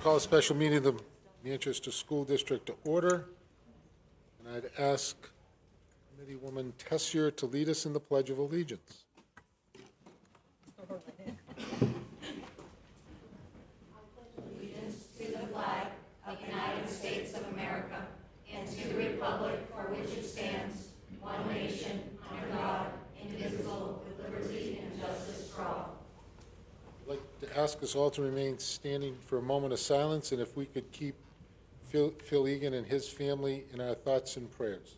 call a special meeting of the Manchester School District to order. And I'd ask Committeewoman Tessier to lead us in the Pledge of Allegiance. Allegiance to the flag of the United States of America and to the republic for which it stands, one nation, under God, indivisible, with liberty and justice for all. I'd like to ask us all to remain standing for a moment of silence, and if we could keep Phil Egan and his family in our thoughts and prayers.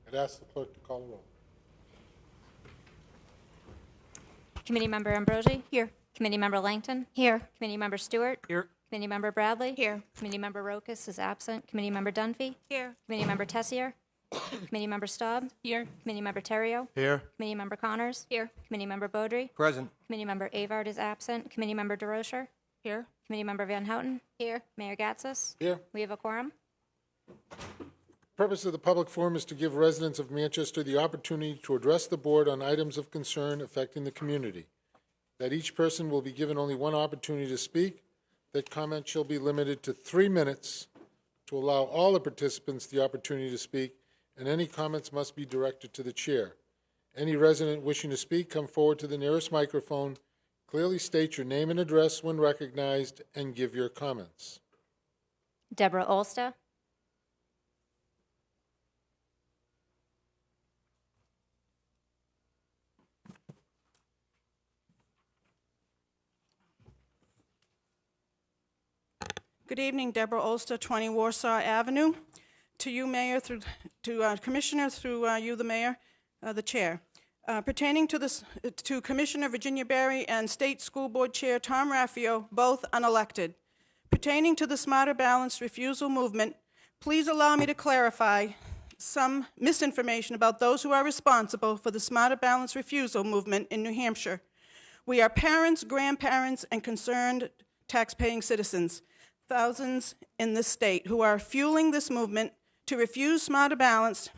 I'd ask the clerk to call the roll. Committee Member Ambrosi? Here. Committee Member Langton? Here. Committee Member Stewart? Here. Committee Member Bradley? Here. Committee Member Rokas is absent. Committee Member Dunphy? Here. Committee Member Tessier? Committee Member Staub? Here. Committee Member Theriault? Here. Committee Member Connors? Here. Committee Member Beaudry? Present. Committee Member Avard is absent. Committee Member DeRocher? Here. Committee Member Van Houten? Here. Mayor Gatsis? Here. We have a quorum. The purpose of the public forum is to give residents of Manchester the opportunity to address the board on items of concern affecting the community. That each person will be given only one opportunity to speak. That comments shall be limited to 3 minutes to allow all the participants the opportunity to speak, and any comments must be directed to the chair. Any resident wishing to speak, come forward to the nearest microphone, clearly state your name and address when recognized, and give your comments. Deborah Olsta? Good evening, Deborah Olster, 20 Warsaw Avenue. To you, Mayor, Commissioner, through you, the Mayor, the Chair. Pertaining to Commissioner Virginia Berry and State School Board Chair Tom Raffio, both unelected. Pertaining to the Smarter Balanced Refusal Movement, please allow me to clarify some misinformation about those who are responsible for the Smarter Balanced Refusal Movement in New Hampshire. We are parents, grandparents, and concerned taxpaying citizens. Thousands in this state who are fueling this movement to refuse Smarter Balanced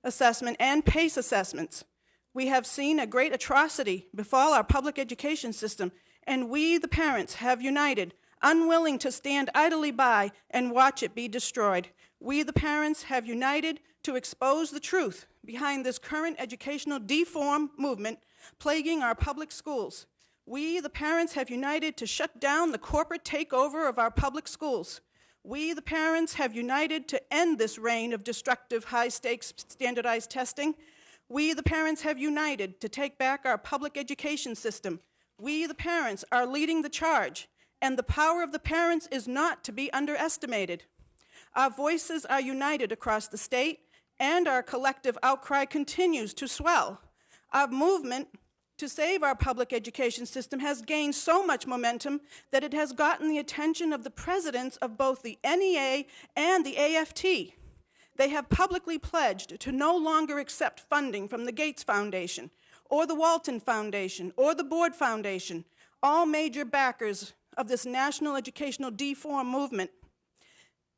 assessment and PACE assessments. We have seen a great atrocity befall our public education system, and we, the parents, have united, unwilling to stand idly by and watch it be destroyed. We, the parents, have united to expose the truth behind this current educational deform movement plaguing our public schools. We, the parents, have united to shut down the corporate takeover of our public schools. We, the parents, have united to end this reign of destructive, high-stakes standardized testing. We, the parents, have united to take back our public education system. We, the parents, are leading the charge, and the power of the parents is not to be underestimated. Our voices are united across the state, and our collective outcry continues to swell. Our movement to save our public education system has gained so much momentum that it has gotten the attention of the presidents of both the NEA and the AFT. They have publicly pledged to no longer accept funding from the Gates Foundation, or the Walton Foundation, or the Board Foundation, all major backers of this national educational deform movement.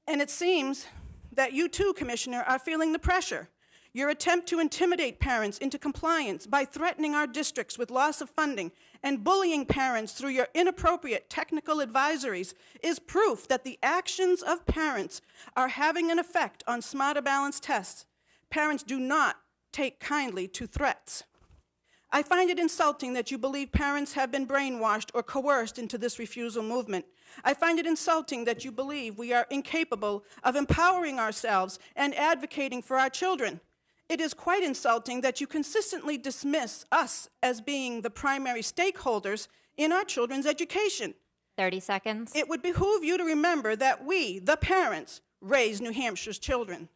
And it seems that you too, Commissioner, are feeling the pressure. Your attempt to intimidate parents into compliance by threatening our districts with loss of funding and bullying parents through your inappropriate technical advisories is proof that the actions of parents are having an effect on Smarter Balanced tests. Parents do not take kindly to threats. I find it insulting that you believe parents have been brainwashed or coerced into this refusal movement. I find it insulting that you believe we are incapable of empowering ourselves and advocating for our children. It is quite insulting that you consistently dismiss us as being the primary stakeholders in our children's education. 30 seconds. It would behoove you to remember that we, the parents, raise New Hampshire's children.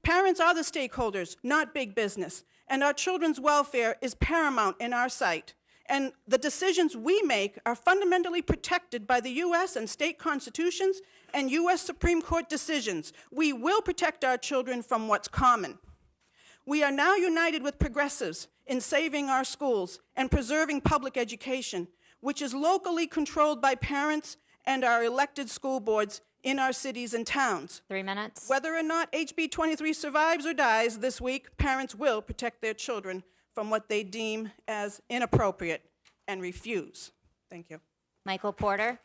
Parents are the stakeholders, not big business, and our children's welfare is paramount in our sight. And the decisions we make are fundamentally protected by the U.S. and state constitutions and U.S. Supreme Court decisions. We will protect our children from what's common. We are now united with progressives in saving our schools and preserving public education, which is locally controlled by parents and our elected school boards in our cities and towns. 3 minutes. Whether or not HB 23 survives or dies this week, parents will protect their children from what they deem as inappropriate and refuse. Thank you. Michael Porter.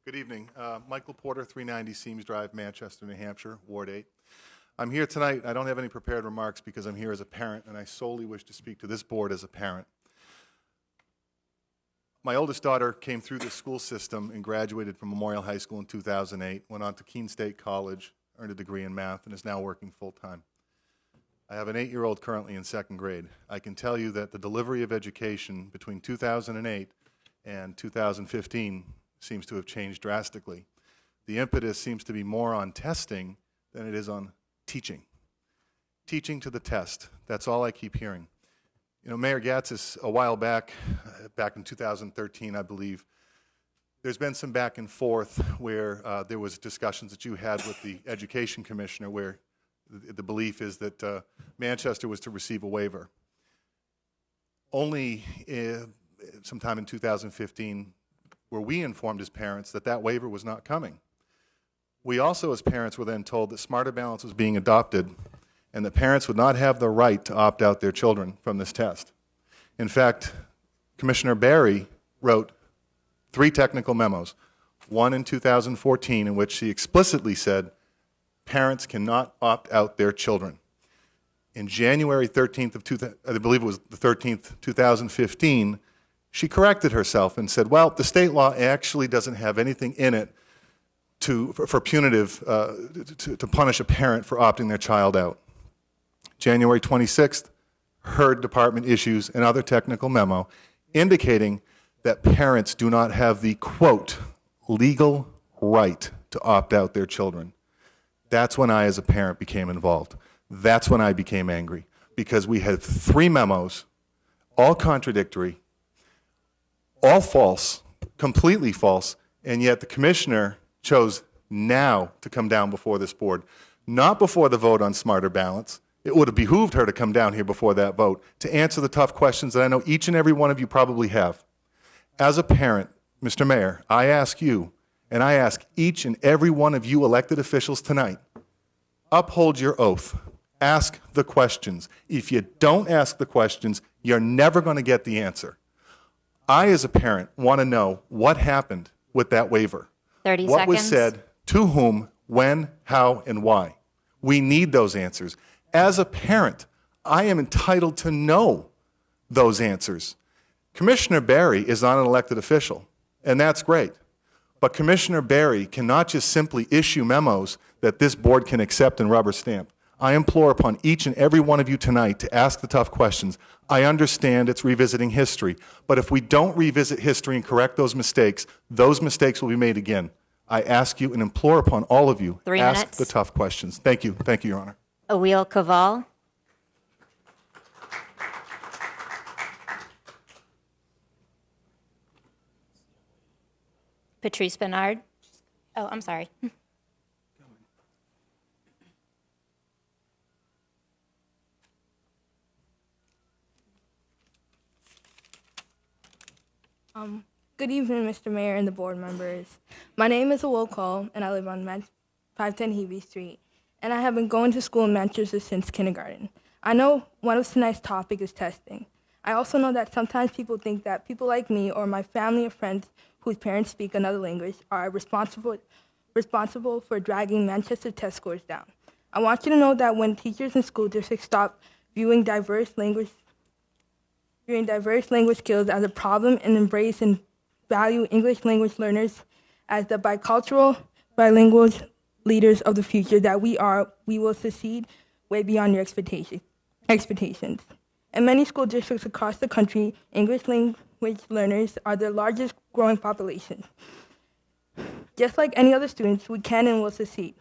Good evening. Michael Porter, 390 Seams Drive, Manchester, New Hampshire, Ward 8. I'm here tonight. I don't have any prepared remarks because I'm here as a parent, and I solely wish to speak to this board as a parent. My oldest daughter came through the school system and graduated from Memorial High School in 2008, went on to Keene State College, earned a degree in math, and is now working full-time. I have an 8-year-old currently in 2nd grade. I can tell you that the delivery of education between 2008 and 2015 seems to have changed drastically. The impetus seems to be more on testing than it is on teaching. Teaching to the test, that's all I keep hearing. You know, Mayor Gatzis, a while back in 2013, I believe, there's been some back and forth where there was discussions that you had with the Education Commissioner where the belief is that Manchester was to receive a waiver. Only sometime in 2015 were we informed as parents that that waiver was not coming. We also, as parents, were then told that Smarter Balance was being adopted and that parents would not have the right to opt out their children from this test. In fact, Commissioner Barry wrote 3 technical memos, one in 2014 in which she explicitly said parents cannot opt out their children. In January 13th of, I believe it was the 13th, 2015, she corrected herself and said, well, the state law actually doesn't have anything in it for punitive, to punish a parent for opting their child out. January 26th, her department issues another technical memo indicating that parents do not have the, quote, legal right to opt out their children. That's when I, as a parent, became involved. That's when I became angry, because we had 3 memos, all contradictory, all false, completely false, and yet the commissioner chose now to come down before this board, not before the vote on Smarter Balance. It would have behooved her to come down here before that vote to answer the tough questions that I know each and every one of you probably have. As a parent, Mr. Mayor, I ask you, and I ask each and every one of you elected officials tonight, uphold your oath. Ask the questions. If you don't ask the questions, you're never going to get the answer. I, as a parent, want to know what happened with that waiver. 30 what seconds. was said, to whom, when, how, and why. We need those answers. As a parent, I am entitled to know those answers. Commissioner Barry is not an elected official, and that's great. But Commissioner Barry cannot just simply issue memos that this board can accept and rubber stamp. I implore upon each and every one of you tonight to ask the tough questions. I understand it's revisiting history, but if we don't revisit history and correct those mistakes will be made again. I ask you and implore upon all of you, 3 ask minutes. the tough questions. Thank you. Thank you, Your Honor. Awil Kaval. Patrice Bernard. Oh, I'm sorry. Good evening, Mr. Mayor and the board members. My name is Awil Cole, and I live on 510 Hebe Street, and I have been going to school in Manchester since kindergarten. I know one of tonight's topic is testing. I also know that sometimes people think that people like me or my family or friends whose parents speak another language are responsible for dragging Manchester test scores down. I want you to know that when teachers in school districts stop viewing diverse language skills as a problem and embrace and value English language learners as the bilingual leaders of the future that we will succeed way beyond your expectations. In many school districts across the country, English language learners are the largest growing population. Just like any other students, we can and will succeed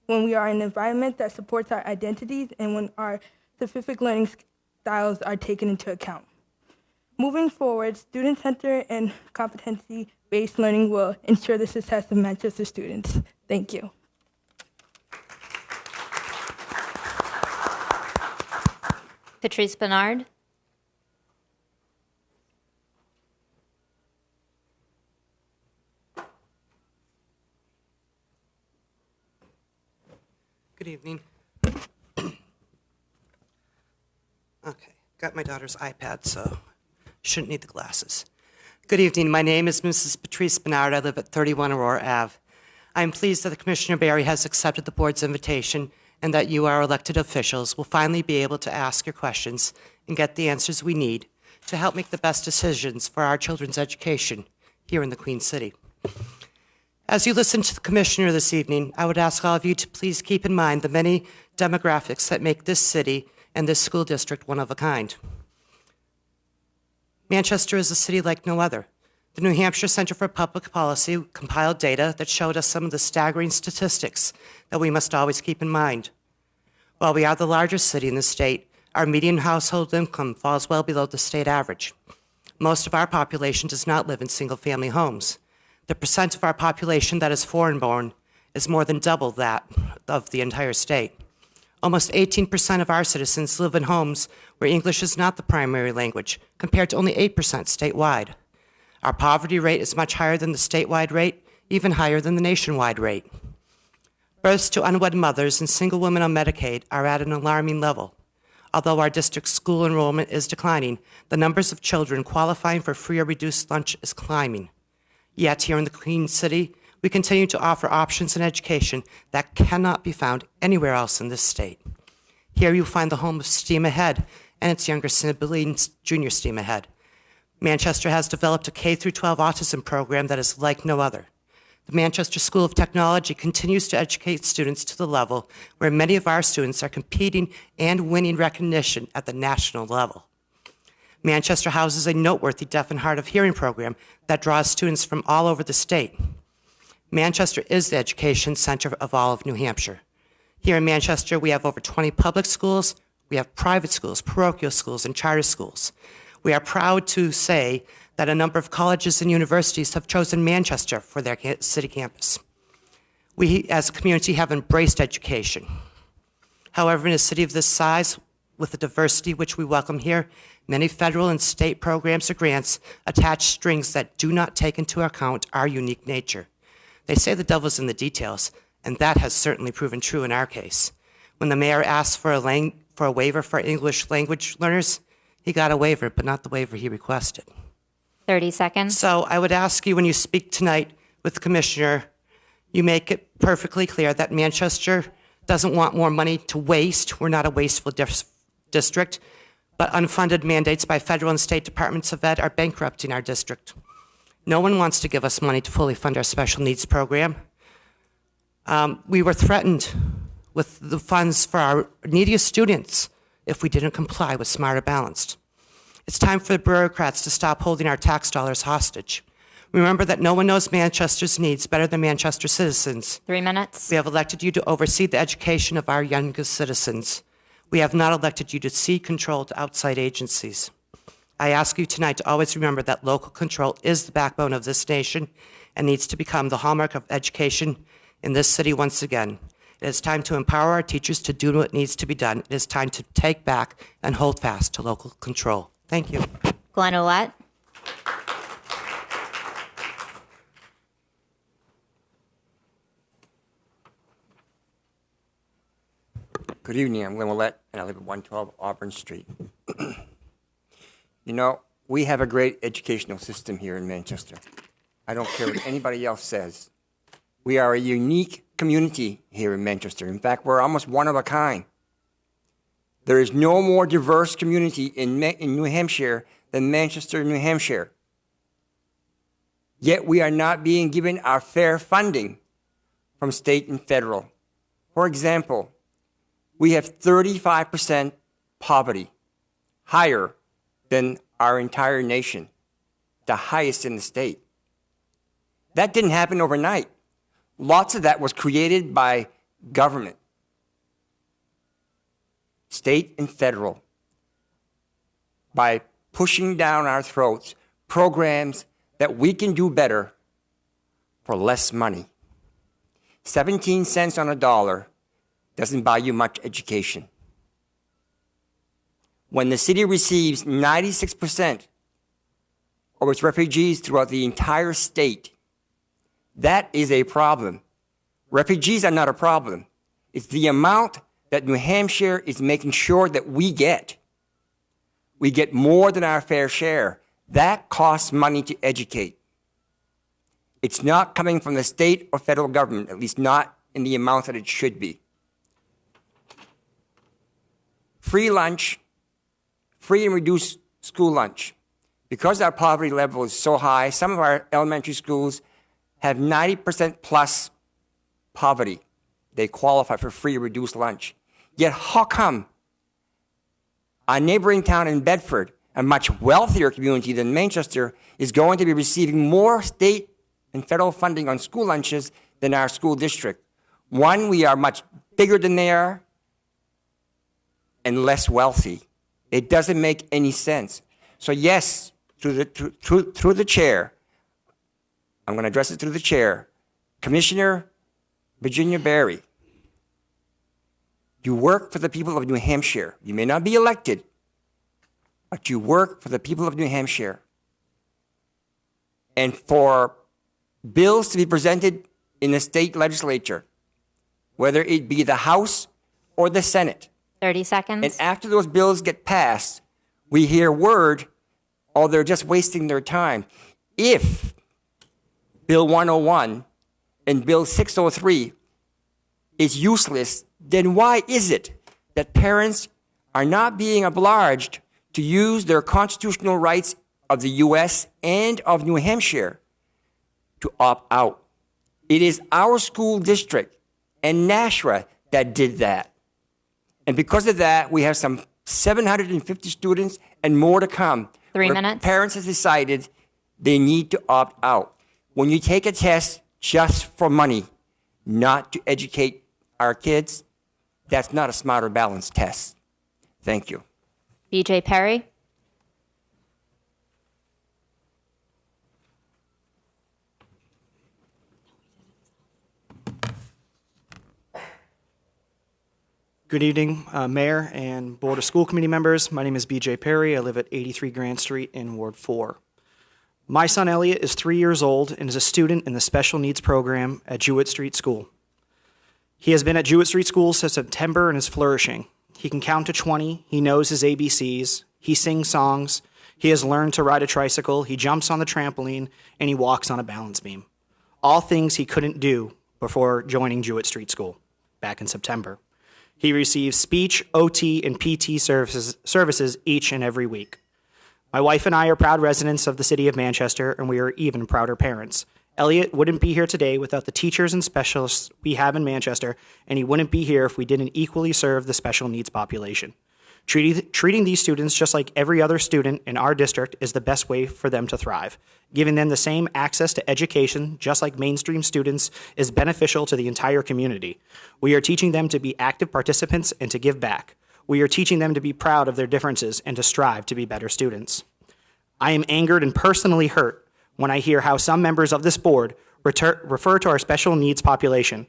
when we are in an environment that supports our identities and when our specific learning styles are taken into account. Moving forward, student-centered and competency-based learning will ensure the success of Manchester students. Thank you. Patrice Bernard. Good evening. Okay, got my daughter's iPad, so shouldn't need the glasses. Good evening. My name is Mrs. Patrice Bernard. I live at 31 Aurora Ave. I'm pleased that Commissioner Barry has accepted the board's invitation and that you, our elected officials, will finally be able to ask your questions and get the answers we need to help make the best decisions for our children's education here in the Queen City. As you listen to the Commissioner this evening, I would ask all of you to please keep in mind the many demographics that make this city and this school district one of a kind. Manchester is a city like no other. The New Hampshire Center for Public Policy compiled data that showed us some of the staggering statistics that we must always keep in mind. While we are the largest city in the state, our median household income falls well below the state average. Most of our population does not live in single-family homes. The percent of our population that is foreign-born is more than double that of the entire state. Almost 18% of our citizens live in homes where English is not the primary language, compared to only 8% statewide. Our poverty rate is much higher than the statewide rate, even higher than the nationwide rate. Births to unwed mothers and single women on Medicaid are at an alarming level. Although our district's school enrollment is declining, the numbers of children qualifying for free or reduced lunch is climbing. Yet here in the Queen City, we continue to offer options in education that cannot be found anywhere else in this state. Here you find the home of STEAM Ahead and its younger siblings, Junior STEAM Ahead. Manchester has developed a K-12 autism program that is like no other. The Manchester School of Technology continues to educate students to the level where many of our students are competing and winning recognition at the national level. Manchester houses a noteworthy deaf and hard of hearing program that draws students from all over the state. Manchester is the education center of all of New Hampshire. Here in Manchester, we have over 20 public schools, we have private schools, parochial schools, and charter schools. We are proud to say that a number of colleges and universities have chosen Manchester for their city campus. We, as a community, have embraced education. However, in a city of this size, with the diversity which we welcome here, many federal and state programs or grants attach strings that do not take into account our unique nature. They say the devil's in the details, and that has certainly proven true in our case. When the mayor asked for a waiver for English language learners, he got a waiver, but not the waiver he requested. 30 seconds. So I would ask you, when you speak tonight with the commissioner, you make it perfectly clear that Manchester doesn't want more money to waste. We're not a wasteful district, but unfunded mandates by federal and state departments of ed are bankrupting our district. No one wants to give us money to fully fund our special needs program. We were threatened with the funds for our neediest students if we didn't comply with Smarter Balanced. It's time for the bureaucrats to stop holding our tax dollars hostage. Remember that no one knows Manchester's needs better than Manchester citizens. 3 minutes. We have elected you to oversee the education of our youngest citizens. We have not elected you to cede control to outside agencies. I ask you tonight to always remember that local control is the backbone of this nation and needs to become the hallmark of education in this city once again. It is time to empower our teachers to do what needs to be done. It is time to take back and hold fast to local control. Thank you. Glenn Ouellette. Good evening, I'm Glenn Ouellette, and I live at 112 Auburn Street. You know, we have a great educational system here in Manchester. I don't care what anybody else says. We are a unique community here in Manchester. In fact, we're almost one of a kind. There is no more diverse community in New Hampshire than Manchester, New Hampshire. Yet we are not being given our fair funding from state and federal. For example, we have 35% poverty, higher than our entire nation, the highest in the state. That didn't happen overnight. Lots of that was created by government, state and federal, by pushing down our throats programs that we can do better for less money. 17 cents on a dollar doesn't buy you much education. when the city receives 96% of its refugees throughout the entire state, that is a problem. Refugees are not a problem. It's the amount that New Hampshire is making sure that we get. We get more than our fair share. That costs money to educate. It's not coming from the state or federal government, at least not in the amount that it should be. Free lunch, free and reduced school lunch. Because our poverty level is so high, some of our elementary schools have 90% plus poverty. They qualify for free or reduced lunch. Yet how come a neighboring town in Bedford, a much wealthier community than Manchester, is going to be receiving more state and federal funding on school lunches than our school district? One, we are much bigger than they are and less wealthy. It doesn't make any sense. So yes, through the chair, I'm going to address it through the chair. Commissioner Virginia Berry, you work for the people of New Hampshire. You may not be elected, but you work for the people of New Hampshire. And for bills to be presented in the state legislature, whether it be the House or the Senate. 30 seconds. And after those bills get passed, we hear word, oh, they're just wasting their time. If Bill 101 and Bill 603 is useless, then why is it that parents are not being obliged to use their constitutional rights of the U.S. and of New Hampshire to opt out? It is our school district and NASHRA that did that. And because of that, we have some 750 students and more to come. 3 minutes. Parents have decided they need to opt out. When you take a test just for money, not to educate our kids, that's not a smart or balanced test. Thank you. BJ Perry. Good evening, Mayor and Board of School Committee members. My name is BJ Perry. I live at 83 Grand Street in Ward 4. My son Elliot is 3 years old and is a student in the special needs program at Jewett Street School. He has been at Jewett Street School since September and is flourishing. He can count to 20, he knows his ABCs, he sings songs, he has learned to ride a tricycle, he jumps on the trampoline, and he walks on a balance beam. All things he couldn't do before joining Jewett Street School back in September. He receives speech, OT, and PT services each and every week. My wife and I are proud residents of the city of Manchester, and we are even prouder parents. Elliot wouldn't be here today without the teachers and specialists we have in Manchester, and he wouldn't be here if we didn't equally serve the special needs population. Treating these students just like every other student in our district is the best way for them to thrive. Giving them the same access to education, just like mainstream students, is beneficial to the entire community. We are teaching them to be active participants and to give back. We are teaching them to be proud of their differences and to strive to be better students. I am angered and personally hurt when I hear how some members of this board refer to our special needs population,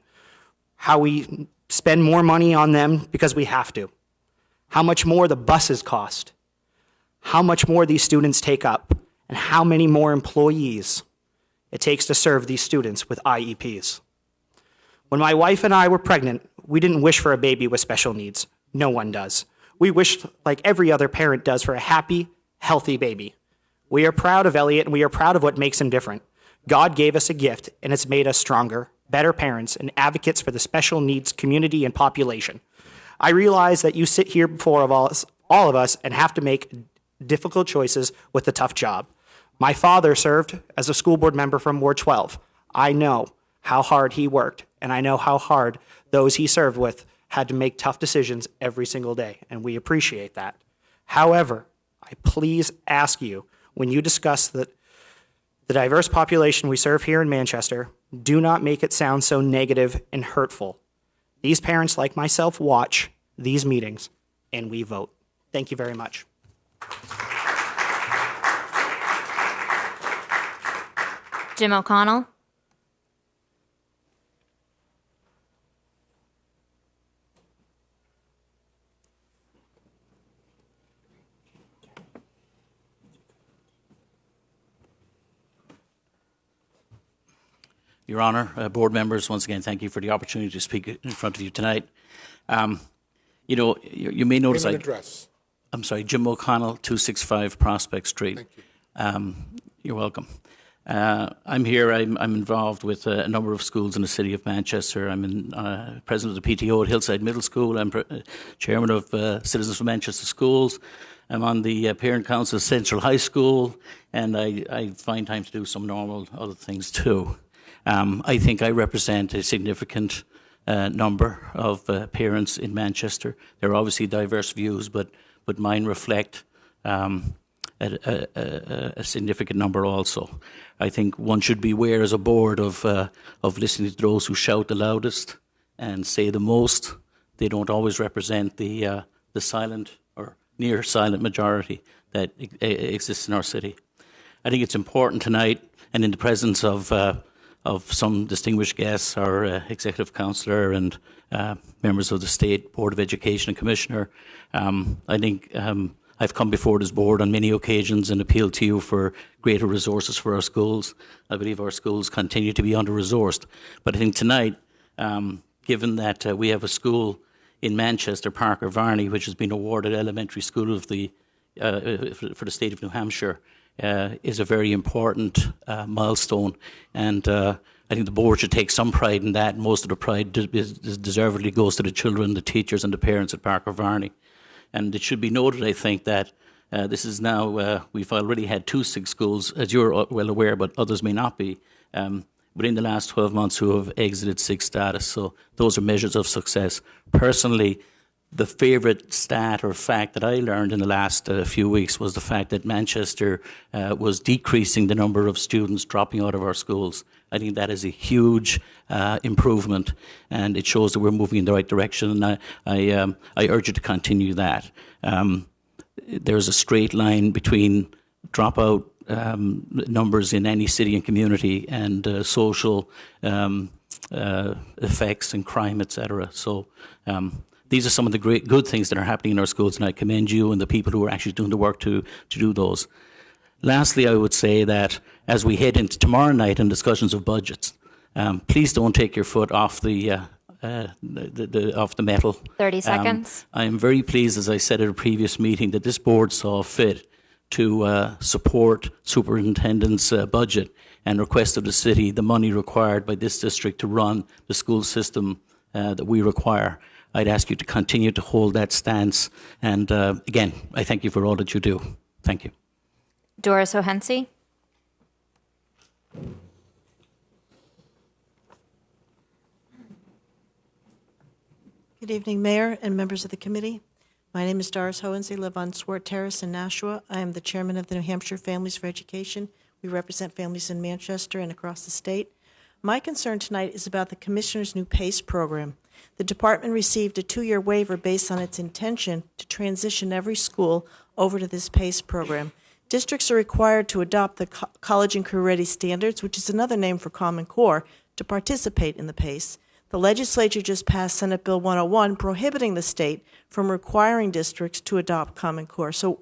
how we spend more money on them because we have to, how much more the buses cost, how much more these students take up, and how many more employees it takes to serve these students with IEPs. When my wife and I were pregnant, we didn't wish for a baby with special needs. No one does. We wished, like every other parent does, for a happy, healthy baby. We are proud of Elliot, and we are proud of what makes him different. God gave us a gift, and it's made us stronger, better parents, and advocates for the special needs community and population. I realize that you sit here before all of us and have to make difficult choices with a tough job. My father served as a school board member from Ward 12. I know how hard he worked, and I know how hard those he served with had to make tough decisions every single day, and we appreciate that. However, I please ask you, when you discuss the diverse population we serve here in Manchester, do not make it sound so negative and hurtful. These parents, like myself, watch these meetings, and we vote. Thank you very much. Jim O'Connell. Your Honour, board members, once again, thank you for the opportunity to speak in front of you tonight. You know, you may notice Name and address. I'm sorry, Jim O'Connell, 265 Prospect Street. Thank you. You're welcome. I'm here. I'm involved with a number of schools in the city of Manchester. I'm president of the PTO at Hillside Middle School. I'm chairman of Citizens for Manchester Schools. I'm on the parent council of Central High School, and I find time to do some normal other things too. I think I represent a significant number of parents in Manchester. There are obviously diverse views, but mine reflect a significant number also. I think one should beware as a board of listening to those who shout the loudest and say the most. They don't always represent the silent or near silent majority that exists in our city. I think it's important tonight, and in the presence of some distinguished guests, our executive councillor and members of the State Board of Education and Commissioner, I think I've come before this board on many occasions and appealed to you for greater resources for our schools. I believe our schools continue to be under-resourced. But I think tonight, given that we have a school in Manchester, Parker Varney, which has been awarded Elementary School of the for the state of New Hampshire, is a very important milestone. And I think the board should take some pride in that. Most of the pride deservedly goes to the children, the teachers and the parents at Parker Varney. And it should be noted, I think, that this is now, we've already had 2 SIG schools, as you're well aware, but others may not be, within the last 12 months who have exited SIG status. So those are measures of success. Personally, the favourite stat or fact that I learned in the last few weeks was the fact that Manchester was decreasing the number of students dropping out of our schools. I think that is a huge improvement, and it shows that we're moving in the right direction, and I urge you to continue that. There's a straight line between dropout numbers in any city and community and social effects and crime, etc. So these are some of the great good things that are happening in our schools, and I commend you and the people who are actually doing the work to do those. Lastly, I would say that as we head into tomorrow night in discussions of budgets, please don't take your foot off the off the metal. 30 seconds. I am very pleased, as I said at a previous meeting, that this board saw fit to support superintendent's budget and request of the city the money required by this district to run the school system that we require. I'd ask you to continue to hold that stance. And again, I thank you for all that you do. Thank you. Doris O'Hensi. Good evening, Mayor and members of the committee. My name is Doris Hohensee. I live on Swart Terrace in Nashua. I am the chairman of the New Hampshire Families for Education. We represent families in Manchester and across the state. My concern tonight is about the Commissioner's new PACE program. The department received a 2-year waiver based on its intention to transition every school over to this PACE program. Districts are required to adopt the College and Career Ready Standards, which is another name for Common Core, to participate in the PACE. The legislature just passed Senate Bill 101 prohibiting the state from requiring districts to adopt Common Core. So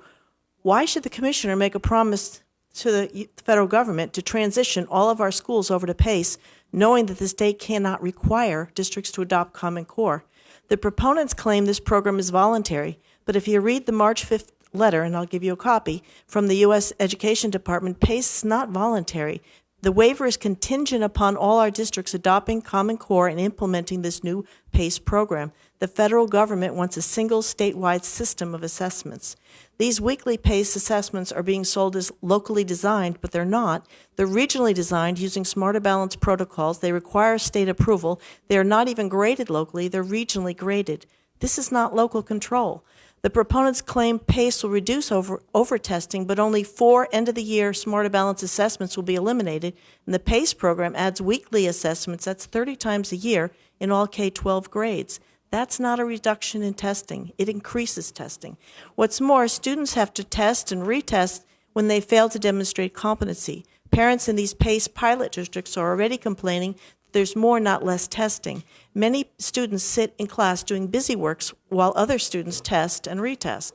why should the Commissioner make a promise to the federal government to transition all of our schools over to PACE, knowing that the state cannot require districts to adopt Common Core? The proponents claim this program is voluntary, but if you read the March 5th letter, and I'll give you a copy, from the U.S. Education Department, PACE is not voluntary. The waiver is contingent upon all our districts adopting Common Core and implementing this new PACE program. The federal government wants a single statewide system of assessments. These weekly PACE assessments are being sold as locally designed, but they're not. They're regionally designed using smarter balance protocols. They require state approval. They are not even graded locally. They're regionally graded. This is not local control. The proponents claim PACE will reduce over-testing, but only 4 end-of-the-year Smarter Balance assessments will be eliminated, and the PACE program adds weekly assessments. That's 30 times a year in all K-12 grades. That's not a reduction in testing. It increases testing. What's more, students have to test and retest when they fail to demonstrate competency. Parents in these PACE pilot districts are already complaining there's more, not less testing. Many students sit in class doing busy works while other students test and retest.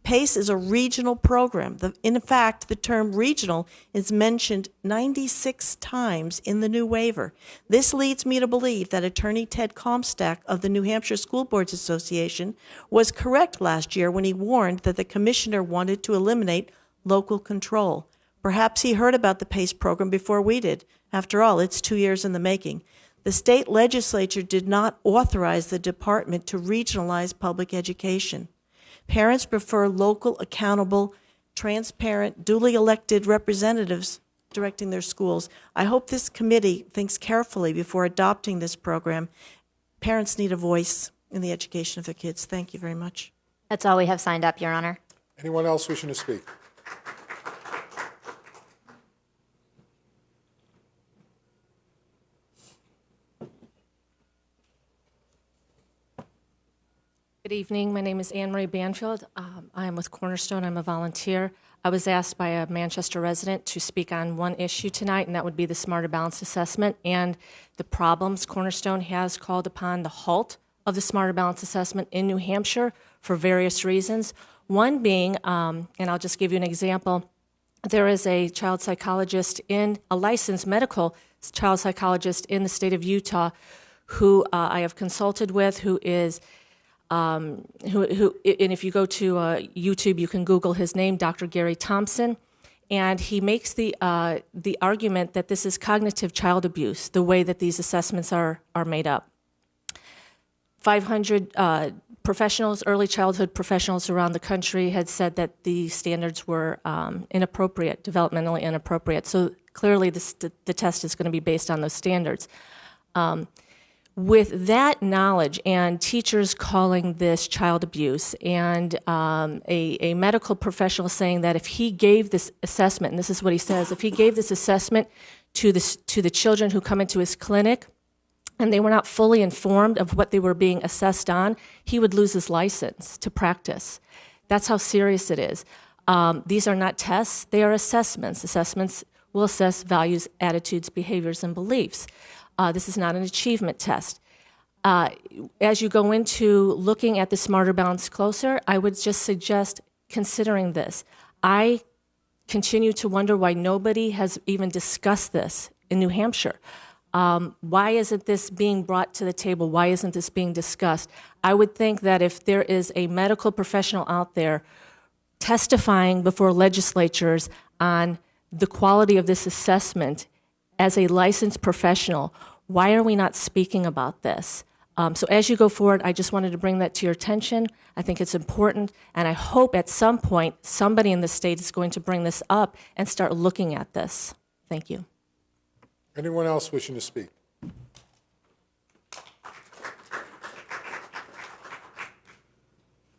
PACE is a regional program. In fact, the term regional is mentioned 96 times in the new waiver. This leads me to believe that Attorney Ted Comstock of the New Hampshire School Boards Association was correct last year when he warned that the commissioner wanted to eliminate local control. Perhaps he heard about the PACE program before we did. After all, it's 2 years in the making. The state legislature did not authorize the department to regionalize public education. Parents prefer local, accountable, transparent, duly elected representatives directing their schools. I hope this committee thinks carefully before adopting this program. Parents need a voice in the education of their kids. Thank you very much. That's all we have signed up, Your Honor. Anyone else wishing to speak? Good evening. My name is Anne Marie Banfield. I am with Cornerstone. I'm a volunteer. I was asked by a Manchester resident to speak on one issue tonight, and that would be the Smarter Balanced Assessment and the problems. Cornerstone has called upon the halt of the Smarter Balanced Assessment in New Hampshire for various reasons. One being, and I'll just give you an example, there is a child psychologist a licensed medical child psychologist in the state of Utah who I have consulted with, who is and if you go to YouTube, you can Google his name, Dr. Gary Thompson, and he makes the argument that this is cognitive child abuse, the way that these assessments are made up. 500 professionals, early childhood professionals around the country had said that the standards were inappropriate, developmentally inappropriate. So clearly the test is going to be based on those standards. With that knowledge and teachers calling this child abuse and a medical professional saying that if he gave this assessment, and this is what he says, if he gave this assessment to the children who come into his clinic and they were not fully informed of what they were being assessed on, he would lose his license to practice. That's how serious it is. These are not tests, they are assessments. Assessments will assess values, attitudes, behaviors, and beliefs. This is not an achievement test. As you go into looking at the Smarter Balance closer, I would just suggest considering this. I continue to wonder why nobody has even discussed this in New Hampshire. Why isn't this being brought to the table? Why isn't this being discussed? I would think that if there is a medical professional out there testifying before legislatures on the quality of this assessment as a licensed professional, why are we not speaking about this? So as you go forward, I just wanted to bring that to your attention. I think it's important, and I hope at some point somebody in the state is going to bring this up and start looking at this. Thank you. Anyone else wishing to speak?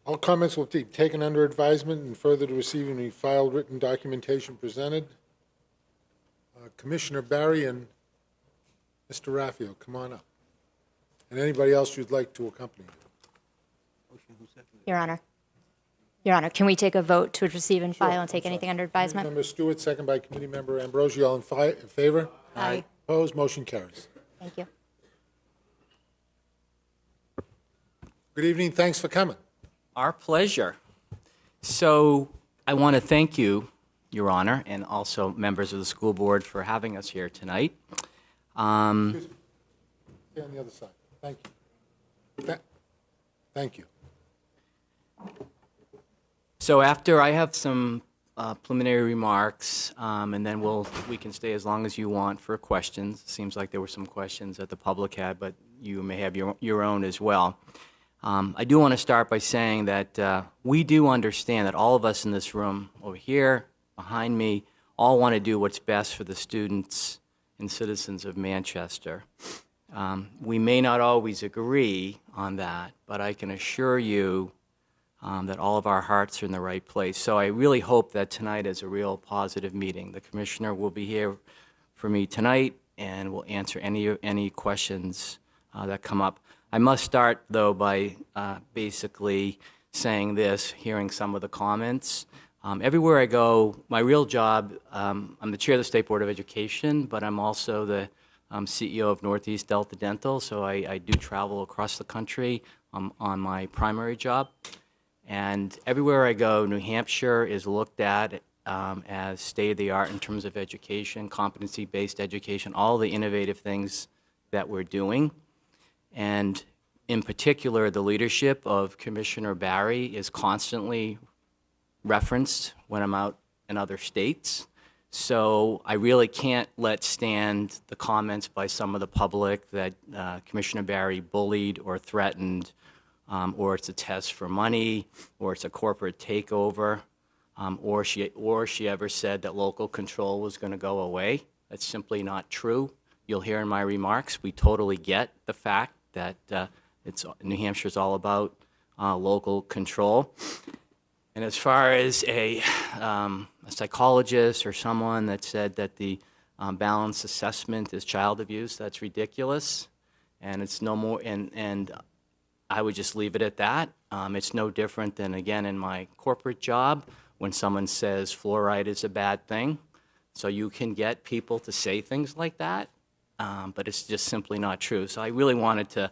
All comments will be taken under advisement and further to receive any filed written documentation presented. Commissioner Barry and Mr. Raffio, come on up. And anybody else you'd like to accompany you. Your Honor. Your Honor, can we take a vote to receive and file and take anything under advisement? Member Stewart, second by Committee Member Ambrosi. All in favor? Aye. Opposed? Motion carries. Thank you. Good evening. Thanks for coming. Our pleasure. So I want to thank you, Your Honor, and also members of the school board for having us here tonight. Excuse me. Stay on the other side. Thank you. Thank you. So after I have some preliminary remarks, and then we can stay as long as you want for questions. It seems like there were some questions that the public had, but you may have your own as well. I do want to start by saying that we do understand that all of us in this room, over here, behind me, all want to do what's best for the students and citizens of Manchester. We may not always agree on that, but I can assure you that all of our hearts are in the right place. So I really hope that tonight is a real positive meeting. The Commissioner will be here for me tonight and will answer any questions that come up. I must start, though, by basically saying this, hearing some of the comments. Everywhere I go, my real job, I'm the chair of the State Board of Education, but I'm also the CEO of Northeast Delta Dental, so I do travel across the country on my primary job. And everywhere I go, New Hampshire is looked at as state-of-the-art in terms of education, competency-based education, all the innovative things that we're doing. And in particular, the leadership of Commissioner Barry is constantly referenced when I'm out in other states. So I really can't let stand the comments by some of the public that Commissioner Barry bullied or threatened, or it's a test for money, or it's a corporate takeover, or she ever said that local control was going to go away. That's simply not true. You'll hear in my remarks, we totally get the fact that New Hampshire is all about local control. And as far as a psychologist or someone that said that the balanced assessment is child abuse, that's ridiculous, and it's no more. And I would just leave it at that. It's no different than, again, in my corporate job when someone says fluoride is a bad thing. So you can get people to say things like that, but it's just simply not true. So I really wanted to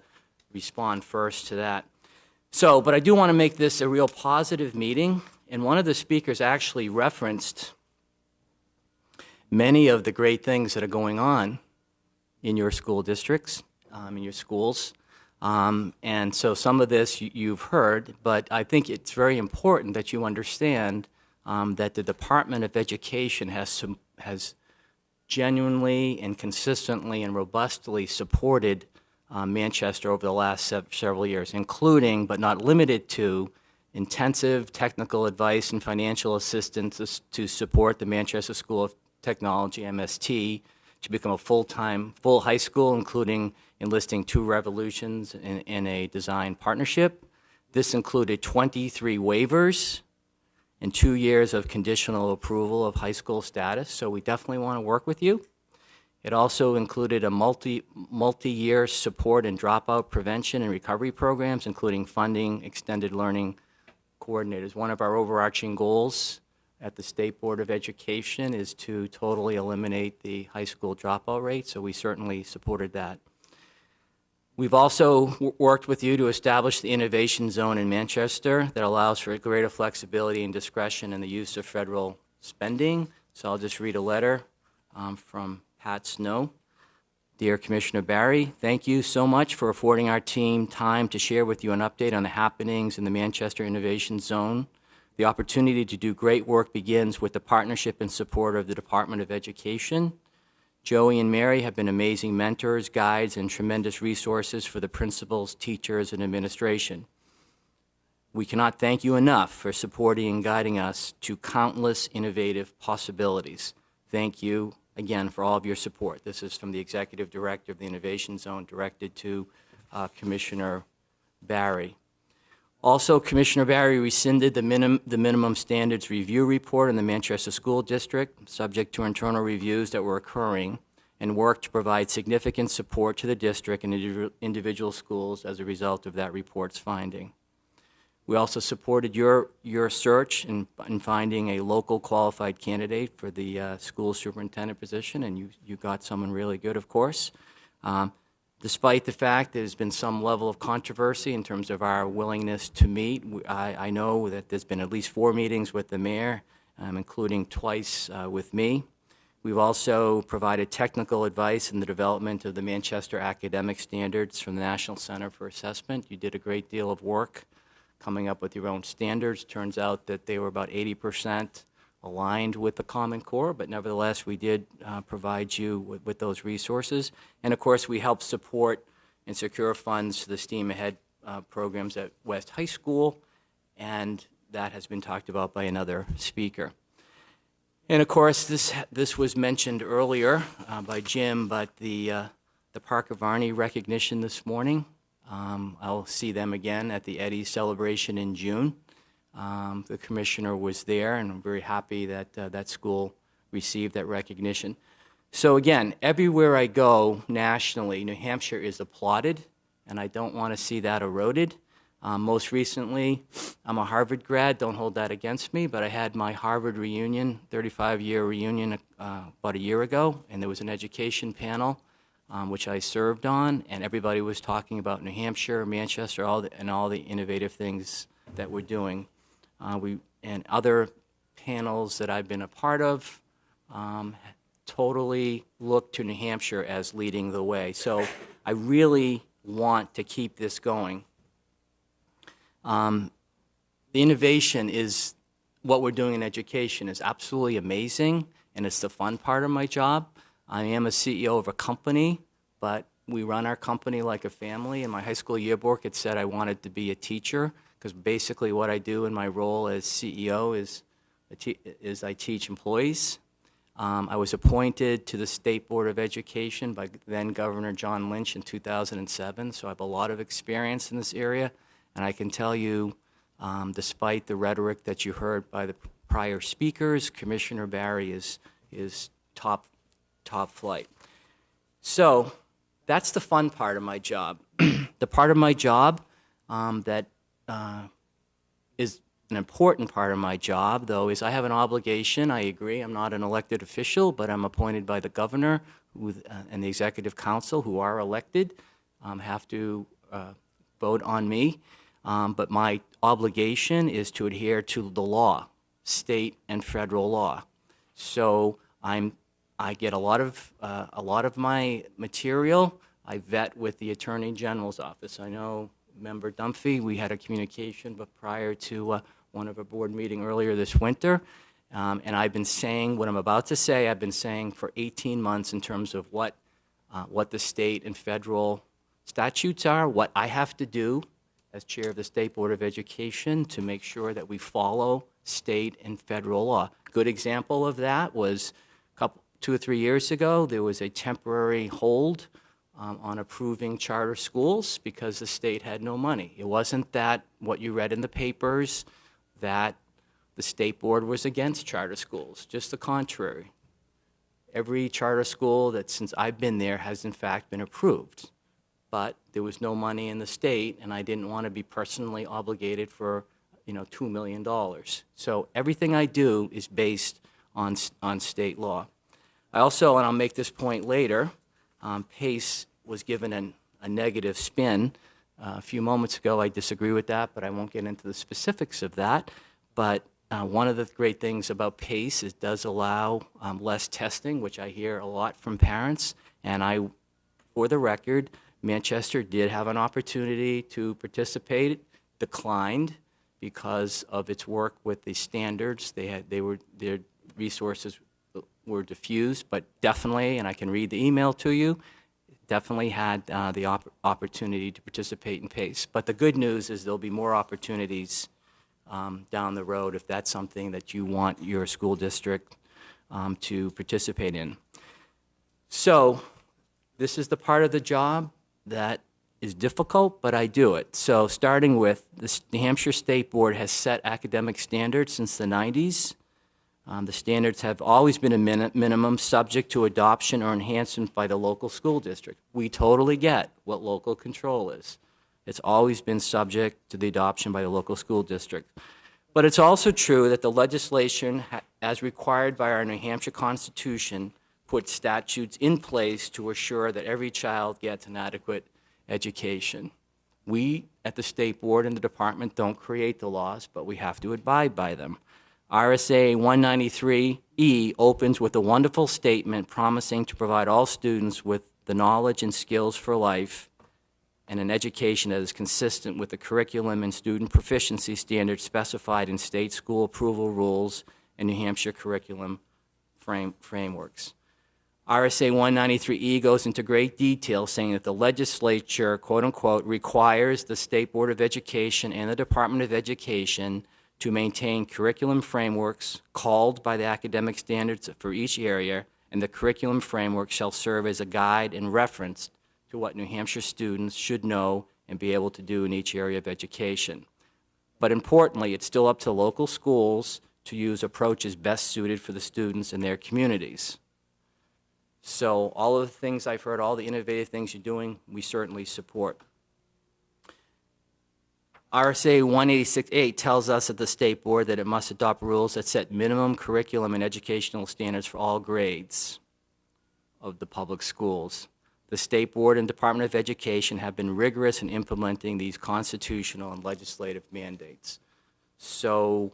respond first to that. So, but I do want to make this a real positive meeting, and one of the speakers actually referenced many of the great things that are going on in your school districts, in your schools. And so some of this you've heard, but I think it's very important that you understand that the Department of Education has genuinely and consistently and robustly supported Manchester over the last several years, including but not limited to intensive technical advice and financial assistance to support the Manchester School of Technology, MST, to become a full high school, including enlisting 2 revolutions in a design partnership. This included 23 waivers and 2 years of conditional approval of high school status, so we definitely want to work with you. It also included a multi-year support and dropout prevention and recovery programs, including funding extended learning coordinators. One of our overarching goals at the State Board of Education is to totally eliminate the high school dropout rate, so we certainly supported that. We've also worked with you to establish the innovation zone in Manchester that allows for greater flexibility and discretion in the use of federal spending. So I'll just read a letter from Pat Snow. Dear Commissioner Barry, thank you so much for affording our team time to share with you an update on the happenings in the Manchester Innovation Zone. The opportunity to do great work begins with the partnership and support of the Department of Education. Joey and Mary have been amazing mentors, guides, and tremendous resources for the principals, teachers, and administration. We cannot thank you enough for supporting and guiding us to countless innovative possibilities. Thank you again for all of your support. This is from the Executive Director of the Innovation Zone, directed to Commissioner Barry. Also, Commissioner Barry rescinded the minimum standards review report in the Manchester School District, subject to internal reviews that were occurring, and worked to provide significant support to the district and individual schools as a result of that report's finding. We also supported your search in finding a local qualified candidate for the school superintendent position, and you got someone really good, of course. Despite the fact there's been some level of controversy in terms of our willingness to meet, I know that there's been at least 4 meetings with the mayor, including twice with me. We've also provided technical advice in the development of the Manchester academic standards from the National Center for Assessment. You did a great deal of work coming up with your own standards. Turns out that they were about 80% aligned with the Common Core, but nevertheless, we did provide you with those resources. And of course, we help support and secure funds to the STEAM Ahead programs at West High School, and that has been talked about by another speaker. And of course, this was mentioned earlier by Jim, but the Parker Varney recognition this morning, I'll see them again at the Eddie celebration in June. The commissioner was there, and I'm very happy that that school received that recognition. So again, everywhere I go nationally, New Hampshire is applauded, and I don't want to see that eroded. Most recently, I'm a Harvard grad, don't hold that against me, but I had my Harvard reunion, 35-year reunion about a year ago, and there was an education panel which I served on, and everybody was talking about New Hampshire, Manchester, all the innovative things that we're doing. And other panels that I've been a part of totally look to New Hampshire as leading the way. So I really want to keep this going. The innovation is what we're doing in education is absolutely amazing, and it's the fun part of my job. I am a CEO of a company, but we run our company like a family. In my high school yearbook, it said I wanted to be a teacher, because basically what I do in my role as CEO is I teach employees. I was appointed to the State Board of Education by then Governor John Lynch in 2007, so I have a lot of experience in this area, and I can tell you, despite the rhetoric that you heard by the prior speakers, Commissioner Barry is top flight. So that's the fun part of my job. The part of my job that is an important part of my job, though, is I have an obligation. I agree, I'm not an elected official, but I'm appointed by the governor and the executive council, who are elected, have to vote on me. But my obligation is to adhere to the law, state and federal law. So I get a lot of my material I vet with the Attorney General's office. I know Member Dunphy, we had a communication, but prior to one of our board meeting earlier this winter, and I've been saying what I'm about to say. I've been saying for 18 months in terms of what the state and federal statutes are, what I have to do as chair of the State Board of Education to make sure that we follow state and federal law. Good example of that was 2 or 3 years ago, there was a temporary hold on approving charter schools because the state had no money. It wasn't that what you read in the papers, that the state board was against charter schools, just the contrary. Every charter school that since I've been there has in fact been approved, but there was no money in the state, and I didn't want to be personally obligated for $2 million. So everything I do is based on state law. I also, and I'll make this point later, PACE was given a negative spin. A few moments ago, I disagree with that, but I won't get into the specifics of that. But one of the great things about PACE is it does allow less testing, which I hear a lot from parents. And for the record, Manchester did have an opportunity to participate, declined because of its work with the standards. Their resources were diffused, but definitely, and I can read the email to you, definitely had the opportunity to participate in PACE. But the good news is there'll be more opportunities down the road if that's something that you want your school district to participate in. So this is the part of the job that is difficult, but I do it. So starting with, the New Hampshire State Board has set academic standards since the 90s. The standards have always been a minimum subject to adoption or enhancement by the local school district. We totally get what local control is. It's always been subject to the adoption by the local school district. But it's also true that the legislation, as required by our New Hampshire Constitution, puts statutes in place to assure that every child gets an adequate education. We at the State Board and the Department don't create the laws, but we have to abide by them. RSA 193E opens with a wonderful statement promising to provide all students with the knowledge and skills for life and an education that is consistent with the curriculum and student proficiency standards specified in state school approval rules and New Hampshire curriculum frameworks. RSA 193E goes into great detail saying that the legislature, quote unquote, requires the State Board of Education and the Department of Education to maintain curriculum frameworks called by the academic standards for each area, and the curriculum framework shall serve as a guide and reference to what New Hampshire students should know and be able to do in each area of education. But importantly, it's still up to local schools to use approaches best suited for the students and their communities. So all of the things I've heard, all the innovative things you're doing, we certainly support. RSA 186.8 tells us at the State Board that it must adopt rules that set minimum curriculum and educational standards for all grades of the public schools. The State Board and Department of Education have been rigorous in implementing these constitutional and legislative mandates. So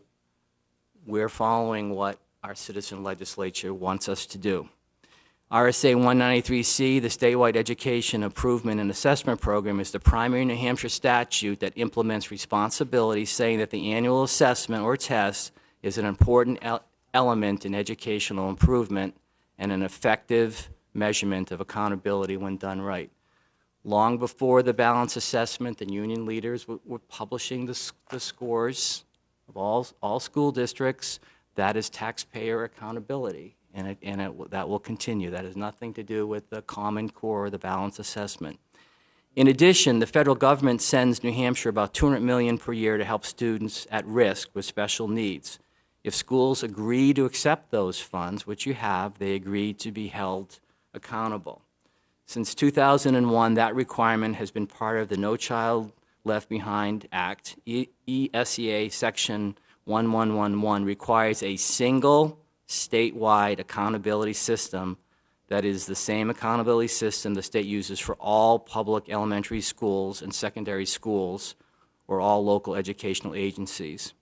we're following what our citizen legislature wants us to do. RSA 193C, the statewide education improvement and assessment program, is the primary New Hampshire statute that implements responsibilities, saying that the annual assessment or test is an important element in educational improvement and an effective measurement of accountability when done right. Long before the balance assessment, the union leaders were publishing the scores of all school districts. That is taxpayer accountability, and that will continue. That has nothing to do with the Common Core or the balance assessment. In addition, the federal government sends New Hampshire about $200 million per year to help students at risk with special needs. If schools agree to accept those funds, which you have, they agree to be held accountable. Since 2001, that requirement has been part of the No Child Left Behind Act. ESEA Section 1111 requires a single statewide accountability system that is the same accountability system the state uses for all public elementary schools and secondary schools or all local educational agencies.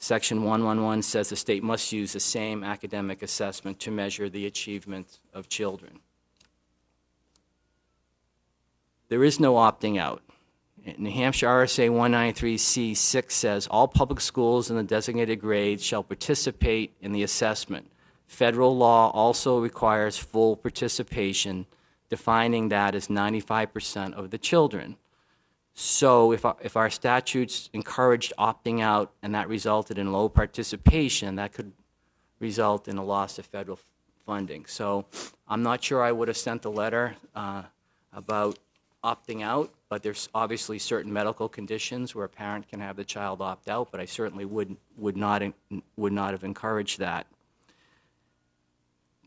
Section 111 says the state must use the same academic assessment to measure the achievement of children. There is no opting out. New Hampshire RSA 193C6 says all public schools in the designated grades shall participate in the assessment. Federal law also requires full participation, defining that as 95% of the children. So if our statutes encouraged opting out and that resulted in low participation, that could result in a loss of federal funding. So I'm not sure I would have sent a letter about opting out, but there's obviously certain medical conditions where a parent can have the child opt out, but I certainly would not have encouraged that.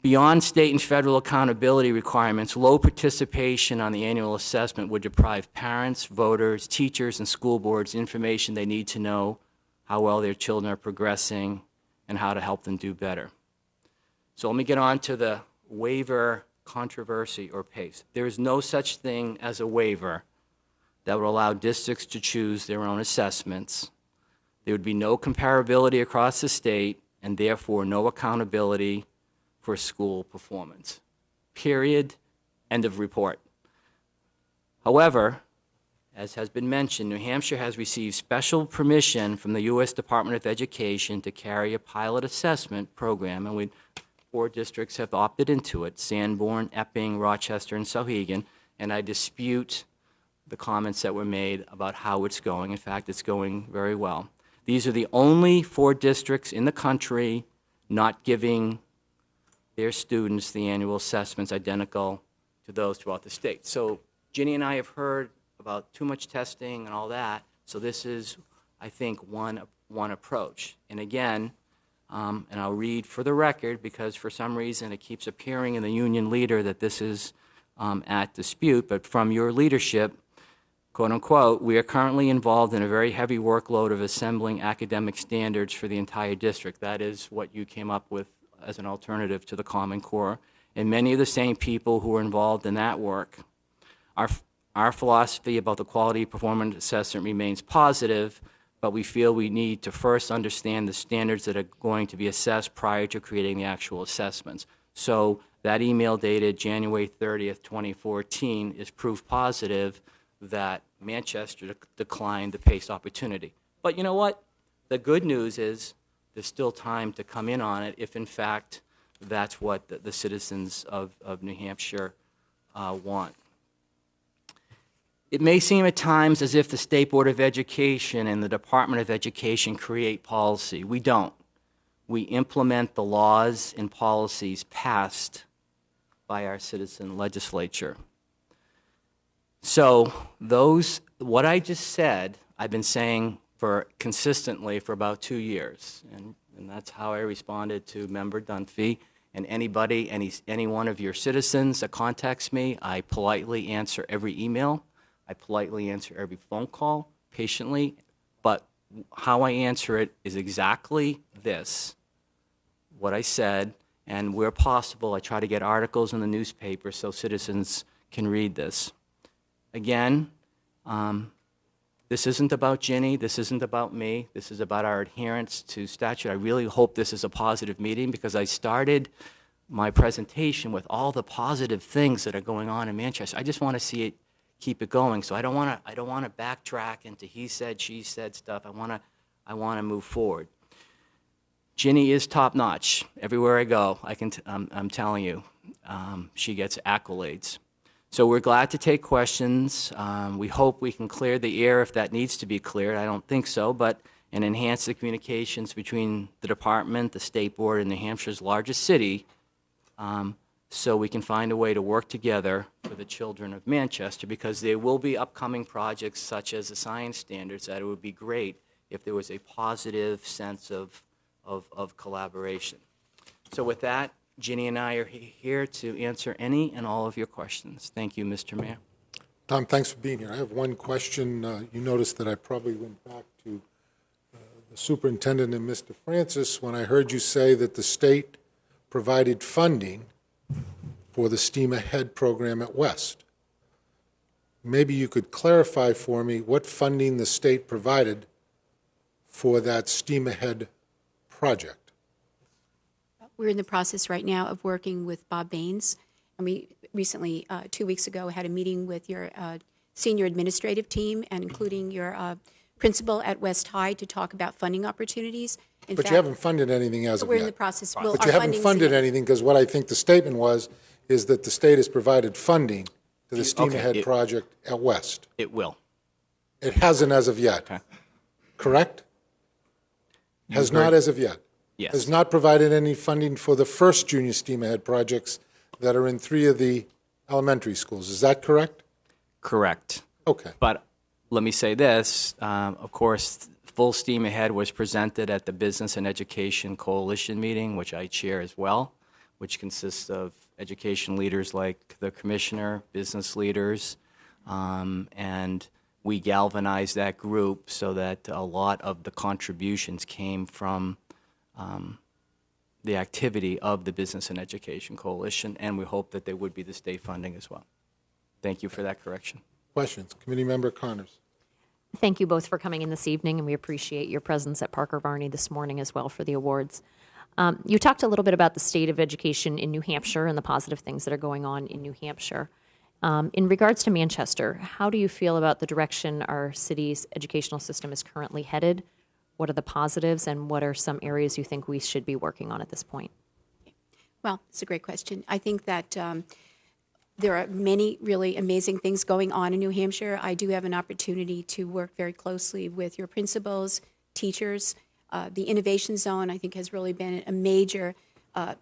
Beyond state and federal accountability requirements, low participation on the annual assessment would deprive parents, voters, teachers, and school boards information they need to know how well their children are progressing and how to help them do better. So let me get on to the waiver controversy or pace. There is no such thing as a waiver that would allow districts to choose their own assessments. There would be no comparability across the state and therefore no accountability for school performance. Period. End of report. However, as has been mentioned, New Hampshire has received special permission from the U.S. Department of Education to carry a pilot assessment program, and 4 districts have opted into it: Sanborn, Epping, Rochester, and Sauhegan, and I dispute the comments that were made about how it's going. In fact, it's going very well. These are the only 4 districts in the country not giving their students the annual assessments identical to those throughout the state. So Ginny and I have heard about too much testing and all that, so this is, I think, one approach. And again, and I'll read for the record because for some reason it keeps appearing in the union leader that this is at dispute, but from your leadership, quote unquote, we are currently involved in a very heavy workload of assembling academic standards for the entire district. That is what you came up with as an alternative to the Common Core. And many of the same people who are involved in that work. Our philosophy about the quality performance assessment remains positive, but we feel we need to first understand the standards that are going to be assessed prior to creating the actual assessments. So that email dated January 30th, 2014 is proof positive that Manchester declined the PACE opportunity. But you know what? The good news is there's still time to come in on it if, in fact, that's what the citizens of New Hampshire want. It may seem at times as if the State Board of Education and the Department of Education create policy. We don't. We implement the laws and policies passed by our citizen legislature. So what I just said, I've been saying consistently for about 2 years, and that's how I responded to Member Dunphy and anybody, any one of your citizens that contacts me. I politely answer every email. I politely answer every phone call, patiently, but how I answer it is exactly this, what I said, and where possible, I try to get articles in the newspaper so citizens can read this. Again, this isn't about Ginny, this isn't about me, this is about our adherence to statute. I really hope this is a positive meeting because I started my presentation with all the positive things that are going on in Manchester. I just want to see it keep it going. So I don't want to backtrack into he said, she said stuff. I want to move forward. Ginny is top notch. Everywhere I go, I'm telling you, she gets accolades. So we're glad to take questions. We hope we can clear the air if that needs to be cleared. I don't think so, and enhance the communications between the department, the state board, and New Hampshire's largest city, so we can find a way to work together for the children of Manchester, because there will be upcoming projects such as the science standards that it would be great if there was a positive sense of collaboration. So with that, Ginny and I are here to answer any and all of your questions. Thank you, Mr. Mayor. Tom, thanks for being here. I have one question. You noticed that I probably went back to the superintendent and Mr. Francis when I heard you say that the state provided funding for the STEAM Ahead program at West. Maybe you could clarify for me what funding the state provided for that STEAM Ahead project. We're in the process right now of working with Bob Baines, and we recently, 2 weeks ago, had a meeting with your senior administrative team, and including your principal at West High, to talk about funding opportunities. But you haven't funded anything as of yet. We're in the process. Well, but you haven't funded anything, because what I think the statement is that the state has provided funding to the STEAM Ahead project at West. It will. It hasn't as of yet. Okay. Correct? Has not as of yet. Yes. Has not provided any funding for the first junior STEAM Ahead projects that are in 3 of the elementary schools. Is that correct? Correct. Okay. But let me say this, of course, Full Steam Ahead was presented at the Business and Education Coalition meeting, which I chair as well, which consists of education leaders like the commissioner, business leaders, and we galvanized that group so that a lot of the contributions came from the activity of the Business and Education Coalition, and we hope that there would be the state funding as well. Thank you for that correction. Questions? Committee Member Connors. Thank you both for coming in this evening, and we appreciate your presence at Parker Varney this morning as well for the awards. You talked a little bit about the state of education in New Hampshire and the positive things that are going on in New Hampshire. In regards to Manchester, how do you feel about the direction our city's educational system is currently headed? What are the positives, and what are some areas you think we should be working on at this point? Well, it's a great question. I think that there are many really amazing things going on in New Hampshire. I do have an opportunity to work very closely with your principals, teachers. The Innovation Zone, I think, has really been a major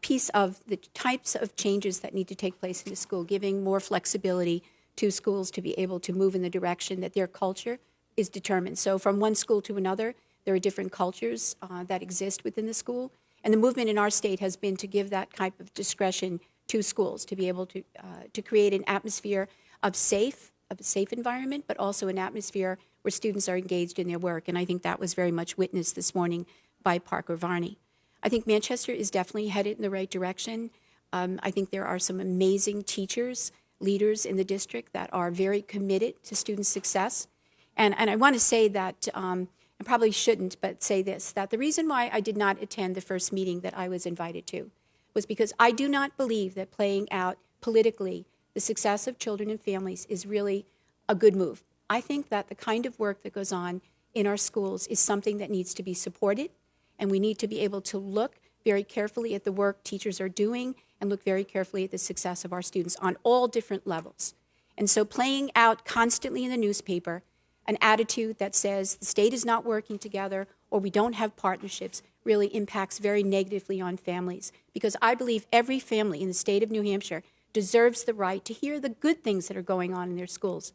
piece of the types of changes that need to take place in the school, giving more flexibility to schools to be able to move in the direction that their culture is determined. So from one school to another, there are different cultures that exist within the school. And the movement in our state has been to give that type of discretion to schools, to be able to create an atmosphere of a safe environment, but also an atmosphere where students are engaged in their work. And I think that was very much witnessed this morning by Parker Varney. I think Manchester is definitely headed in the right direction. I think there are some amazing teachers, leaders in the district that are very committed to student success. And I want to say that, I probably shouldn't, but say this, that the reason why I did not attend the first meeting that I was invited to was because I do not believe that playing out politically the success of children and families is really a good move. I think that the kind of work that goes on in our schools is something that needs to be supported, and we need to be able to look very carefully at the work teachers are doing and look very carefully at the success of our students on all different levels. And so playing out constantly in the newspaper an attitude that says the state is not working together or we don't have partnerships really impacts very negatively on families, because I believe every family in the state of New Hampshire deserves the right to hear the good things that are going on in their schools.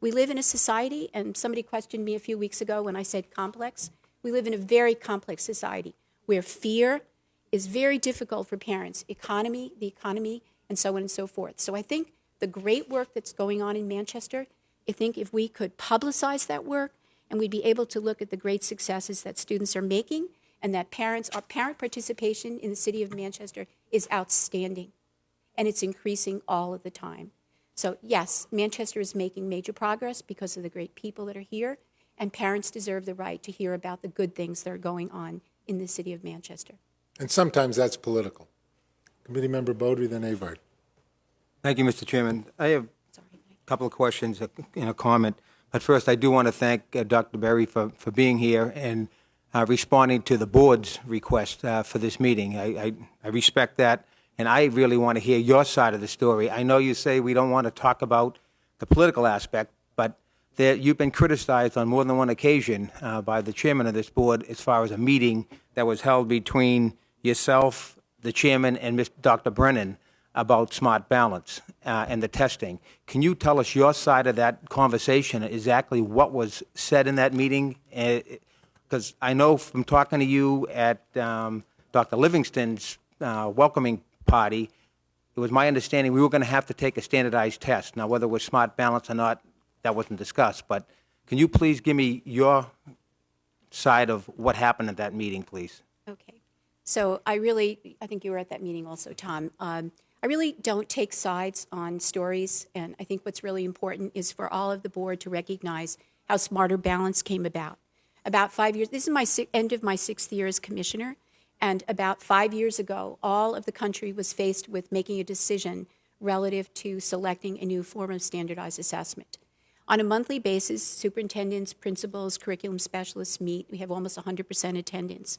We live in a society, and somebody questioned me a few weeks ago when I said complex. We live in a very complex society where fear is very difficult for parents, the economy, and so on and so forth. So I think the great work that's going on in Manchester, I think if we could publicize that work and we'd be able to look at the great successes that students are making and that our parent participation in the city of Manchester is outstanding, and it's increasing all of the time. So yes, Manchester is making major progress because of the great people that are here, and parents deserve the right to hear about the good things that are going on in the city of Manchester. And sometimes that's political. Committee Member Beaudry, then Avard. Thank you, Mr. Chairman. I have a couple of questions and a comment. But first, I do want to thank Dr. Berry for being here and responding to the board's request for this meeting. I respect that, and I really want to hear your side of the story. I know you say we don't want to talk about the political aspect, but you've been criticized on more than one occasion by the chairman of this board as far as a meeting that was held between yourself, the chairman, and Dr. Brennan about smart balance and the testing. Can you tell us your side of that conversation, exactly what was said in that meeting? Because I know from talking to you at Dr. Livingston's welcoming party, it was my understanding we were going to have to take a standardized test. Now, whether it was smart balance or not, that wasn't discussed. But can you please give me your side of what happened at that meeting, please? Okay. So I think you were at that meeting also, Tom. I really don't take sides on stories, and I think what's really important is for all of the board to recognize how Smarter Balance came about. About 5 years, this is my end of my 6th year as commissioner, and about 5 years ago, all of the country was faced with making a decision relative to selecting a new form of standardized assessment. On a monthly basis, superintendents, principals, curriculum specialists meet. We have almost 100% attendance.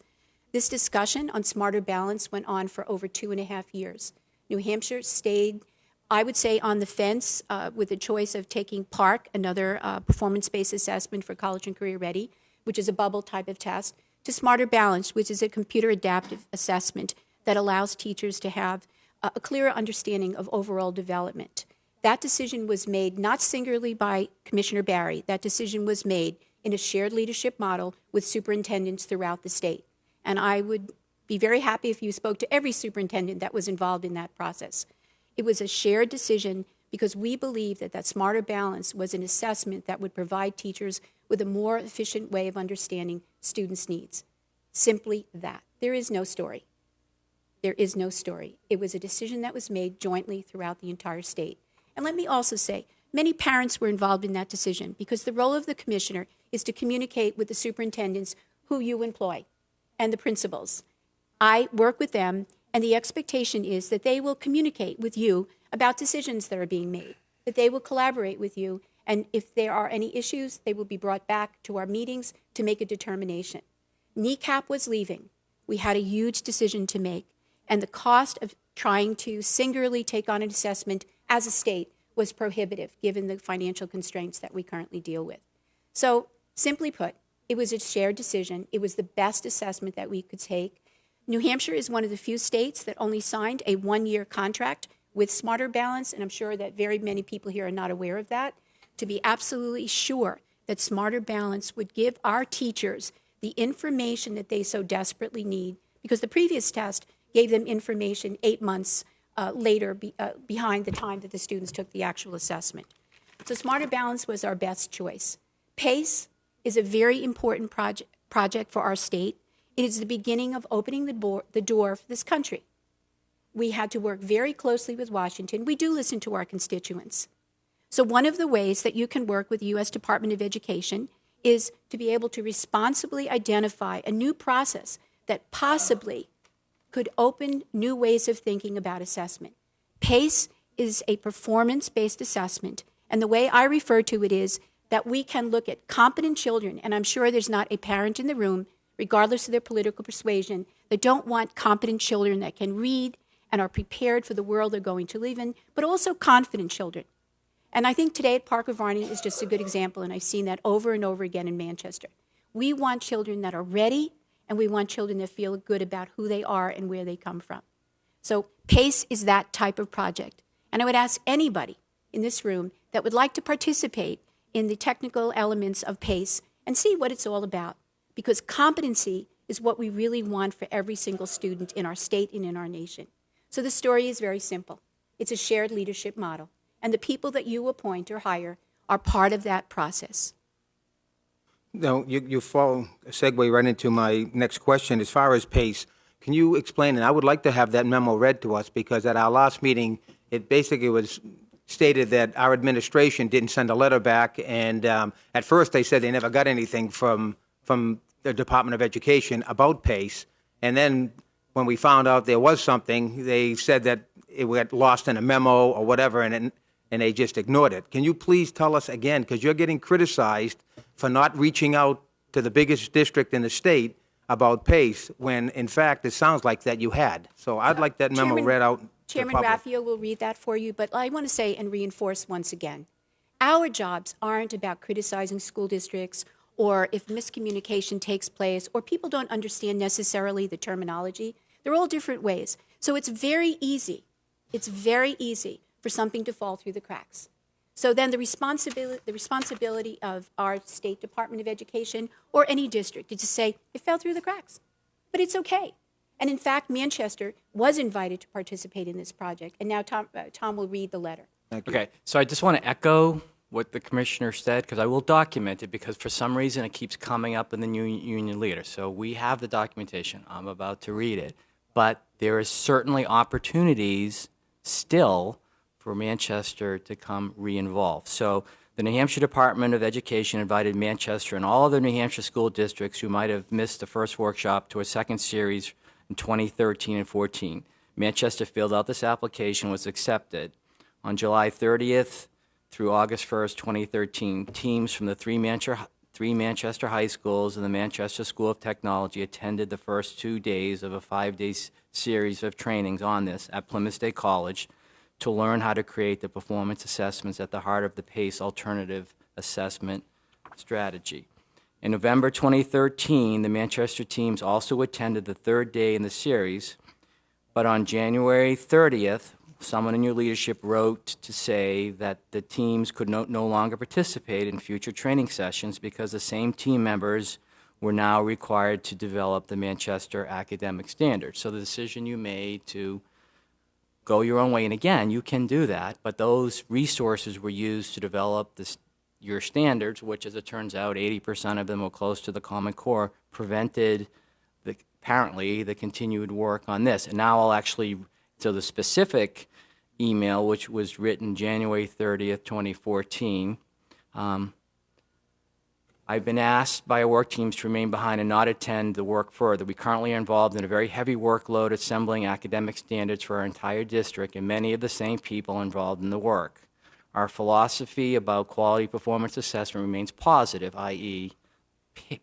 This discussion on Smarter Balance went on for over 2.5 years. New Hampshire stayed, I would say, on the fence with the choice of taking PARC, another performance-based assessment for college and career ready, which is a bubble type of test, to Smarter Balance, which is a computer adaptive assessment that allows teachers to have a clearer understanding of overall development. That decision was made not singularly by Commissioner Barry. That decision was made in a shared leadership model with superintendents throughout the state. And I would be very happy if you spoke to every superintendent that was involved in that process. It was a shared decision because we believe that Smarter Balance was an assessment that would provide teachers with a more efficient way of understanding students' needs. Simply that. There is no story. There is no story. It was a decision that was made jointly throughout the entire state. And let me also say, many parents were involved in that decision because the role of the commissioner is to communicate with the superintendents who you employ and the principals. I work with them, and the expectation is that they will communicate with you about decisions that are being made, that they will collaborate with you, and if there are any issues, they will be brought back to our meetings to make a determination. NECAP was leaving. We had a huge decision to make, and the cost of trying to singularly take on an assessment as a state was prohibitive given the financial constraints that we currently deal with. So, simply put, it was a shared decision. It was the best assessment that we could take. New Hampshire is one of the few states that only signed a 1-year contract with Smarter Balance, and I'm sure that very many people here are not aware of that, to be absolutely sure that Smarter Balance would give our teachers the information that they so desperately need, because the previous test gave them information 8 months later behind the time that the students took the actual assessment. So Smarter Balance was our best choice. PACE is a very important project for our state. It is the beginning of opening the door for this country. We had to work very closely with Washington. We do listen to our constituents. So one of the ways that you can work with the U.S. Department of Education is to be able to responsibly identify a new process that possibly could open new ways of thinking about assessment. PACE is a performance-based assessment, and the way I refer to it is that we can look at competent children, and I'm sure there's not a parent in the room, regardless of their political persuasion, that don't want competent children that can read and are prepared for the world they're going to live in, but also confident children. And I think today at Parker Varney is just a good example, and I've seen that over and over again in Manchester. We want children that are ready, and we want children that feel good about who they are and where they come from. So PACE is that type of project. And I would ask anybody in this room that would like to participate in the technical elements of PACE and see what it's all about. Because competency is what we really want for every single student in our state and in our nation. So the story is very simple. It's a shared leadership model. And the people that you appoint or hire are part of that process. No, you segue right into my next question. As far as PACE, can you explain, and I would like to have that memo read to us, because at our last meeting, it basically was stated that our administration didn't send a letter back, and at first they said they never got anything from the Department of Education about PACE, and then when we found out there was something, they said that it got lost in a memo or whatever, and they just ignored it. Can you please tell us again, because you're getting criticized for not reaching out to the biggest district in the state about PACE, when in fact it sounds like that you had. So I'd like that memo read out. Chairman Raffio will read that for you, but I want to say and reinforce once again, our jobs aren't about criticizing school districts or if miscommunication takes place or people don't understand necessarily the terminology. They're all different ways. So it's very easy for something to fall through the cracks. So then the responsibility of our State Department of Education or any district is to say, it fell through the cracks, but it's okay. And in fact, Manchester was invited to participate in this project, and now Tom will read the letter. Okay, so I just want to echo what the commissioner said, because I will document it, because for some reason it keeps coming up in the new union leader. So we have the documentation. I'm about to read it. But there is certainly opportunities still for Manchester to come re-involve. So the New Hampshire Department of Education invited Manchester and all other New Hampshire school districts who might have missed the first workshop to a second series in 2013 and 14. Manchester filled out this application, was accepted. On July 30th through August 1st, 2013, teams from the three Manchester high schools and the Manchester School of Technology attended the first 2 days of a 5-day series of trainings on this at Plymouth State College to learn how to create the performance assessments at the heart of the PACE alternative assessment strategy. In November 2013, the Manchester teams also attended the third day in the series, but on January 30th, someone in your leadership wrote to say that the teams could no longer participate in future training sessions because the same team members were now required to develop the Manchester academic standards. So the decision you made to go your own way, and again, you can do that, but those resources were used to develop your standards, which, as it turns out, 80% of them were close to the Common Core, prevented, apparently, the continued work on this. And now I'll actually, so the specific email, which was written January 30th, 2014, I've been asked by our work teams to remain behind and not attend the work further. We currently are involved in a very heavy workload assembling academic standards for our entire district, and many of the same people involved in the work. Our philosophy about quality performance assessment remains positive, i.e.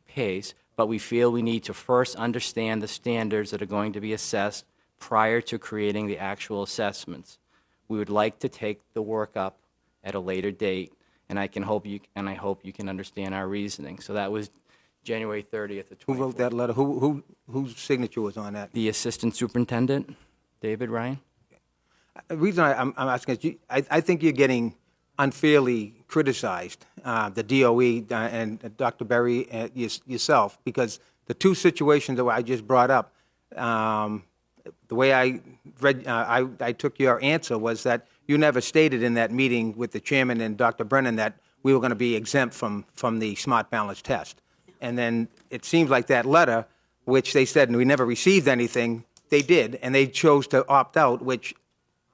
PACE, but we feel we need to first understand the standards that are going to be assessed prior to creating the actual assessments. We would like to take the work up at a later date, and I hope you can understand our reasoning. So that was January 30th of 2014. Who wrote that letter? Whose signature was on that? The Assistant Superintendent, David Ryan. The reason I'm asking is I think you're getting unfairly criticized, the DOE and Dr. Berry and yourself, because the two situations that I just brought up, the way I read, I took your answer was that you never stated in that meeting with the chairman and Dr. Brennan that we were going to be exempt from the Smart Balance test. And then it seems like that letter, which they said we never received anything, they did, and they chose to opt out, which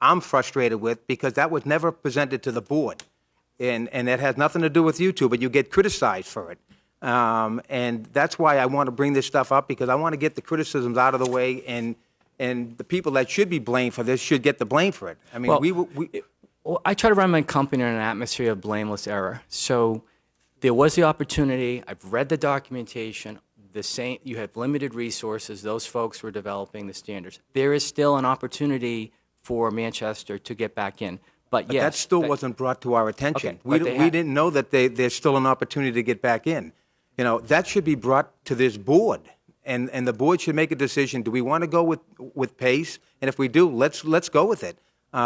I'm frustrated with because that was never presented to the board. And that has nothing to do with you two, but you get criticized for it. And that's why I want to bring this stuff up, because I want to get the criticisms out of the way, and the people that should be blamed for this should get the blame for it. I mean, well, I try to run my company in an atmosphere of blameless error. So there was the opportunity. I've read the documentation. You have limited resources. Those folks were developing the standards. There is still an opportunity for Manchester to get back in. But yes, that still wasn't brought to our attention. Okay, we didn't know that there's still an opportunity to get back in. You know, that should be brought to this board, and the board should make a decision. Do we want to go with PACE? And if we do, let's go with it. You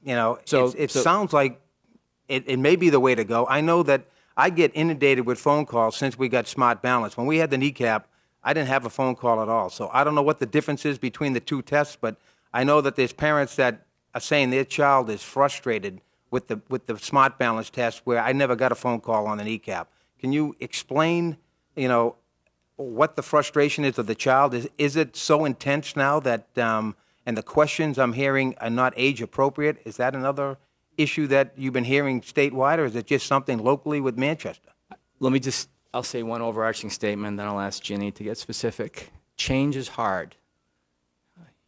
know, it sounds like it may be the way to go. I know that I get inundated with phone calls since we got Smart Balance. When we had the kneecap, I didn't have a phone call at all. So I don't know what the difference is between the two tests, but I know that there's parents that are saying their child is frustrated with the Smart Balance test, where I never got a phone call on the kneecap. Can you explain, you know, what the frustration is of the child? Is it so intense now that, and the questions I'm hearing are not age appropriate? Is that another issue that you've been hearing statewide, or is it just something locally with Manchester? I'll say one overarching statement, then I'll ask Ginny to get specific. Change is hard.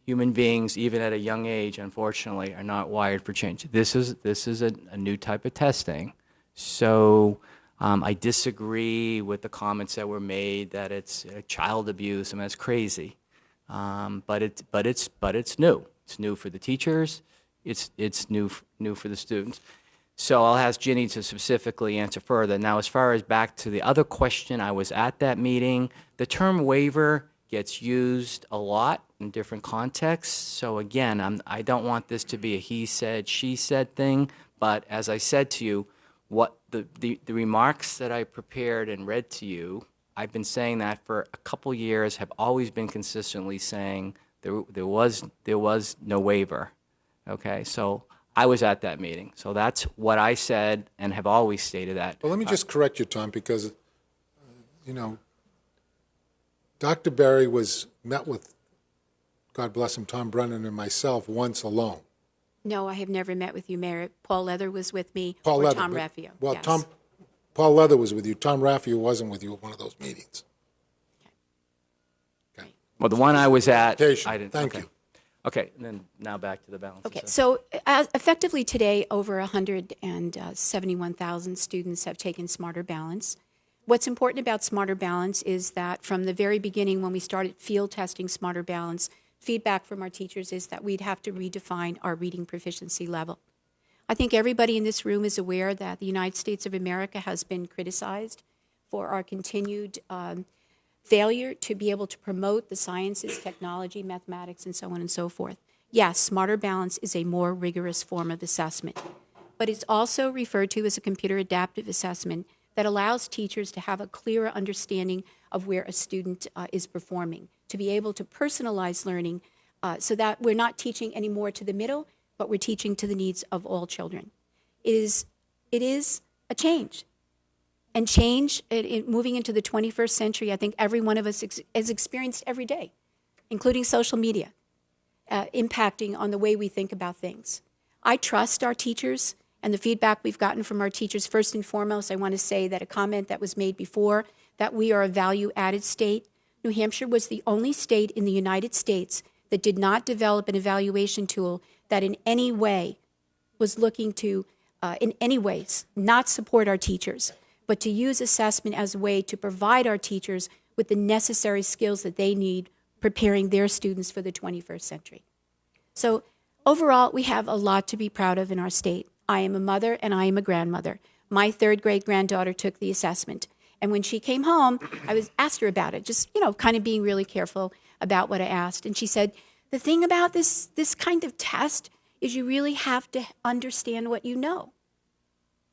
Human beings, even at a young age, unfortunately, are not wired for change. This is a new type of testing. So I disagree with the comments that were made that it's child abuse. I mean, that's crazy. But it's new. It's new for the teachers. It's new for the students. So I'll ask Ginny to specifically answer further. Now, as far as back to the other question, I was at that meeting. The term waiver gets used a lot in different contexts. So again, I don't want this to be a he said, she said thing. But as I said to you, what the remarks that I prepared and read to you, I've been saying that for a couple years, have always been consistently saying there was no waiver. Okay, so I was at that meeting. So that's what I said and have always stated that. Well, let me just correct you, Tom, because, Dr. Berry met with, God bless him, Tom Brennan and myself once alone. No, I have never met with you, Mayor. Paul Leather was with me, Paul or Leather, Tom Raffio. Well, yes. Paul Leather was with you. Tom Raffio wasn't with you at one of those meetings. Okay. Well, the one I was at, I didn't. Thank okay. you. Okay, and then now back to the balance. Okay, so effectively today, over 171,000 students have taken Smarter Balance. What's important about Smarter Balance is that from the very beginning, when we started field testing Smarter Balance, feedback from our teachers is that we'd have to redefine our reading proficiency level. I think everybody in this room is aware that the United States of America has been criticized for our continued failure to be able to promote the sciences, technology, mathematics, and so on and so forth. Yes, Smarter Balance is a more rigorous form of assessment, but it's also referred to as a computer adaptive assessment that allows teachers to have a clearer understanding of where a student is performing, to be able to personalize learning so that we're not teaching anymore to the middle, but we're teaching to the needs of all children. It is a change. And change, moving into the 21st century, I think every one of us has experienced every day, including social media, impacting on the way we think about things. I trust our teachers and the feedback we've gotten from our teachers. First and foremost, I want to say that a comment that was made before, that we are a value-added state. New Hampshire was the only state in the United States that did not develop an evaluation tool that in any way was looking to, in any ways, not support our teachers, but to use assessment as a way to provide our teachers with the necessary skills that they need preparing their students for the 21st century. So overall, we have a lot to be proud of in our state. I am a mother and I am a grandmother. My third grade granddaughter took the assessment. And when she came home, I asked her about it, just, kind of being really careful about what I asked. And she said, the thing about this kind of test is you really have to understand what you know.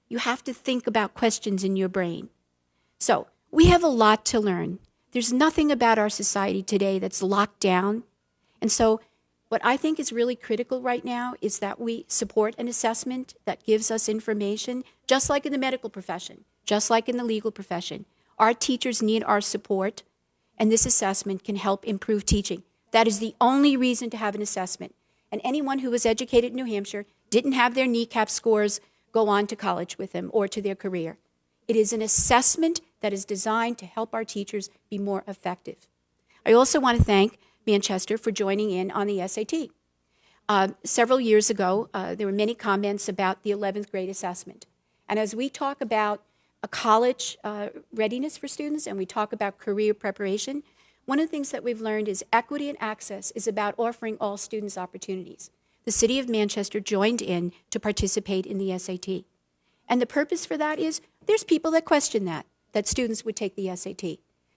You have to think about questions in your brain. So we have a lot to learn. There's nothing about our society today that's locked down. And so what I think is really critical right now is that we support an assessment that gives us information, just like in the medical profession, just like in the legal profession. Our teachers need our support, and this assessment can help improve teaching. That is the only reason to have an assessment. And anyone who was educated in New Hampshire didn't have their kneecap scores go on to college with them or to their career. It is an assessment that is designed to help our teachers be more effective. I also want to thank Manchester for joining in on the SAT. Several years ago, there were many comments about the 11th grade assessment. And as we talk about a college readiness for students and we talk about career preparation, one of the things that we've learned is equity and access is about offering all students opportunities. The city of Manchester joined in to participate in the SAT. And the purpose for that is there's people that question that students would take the SAT.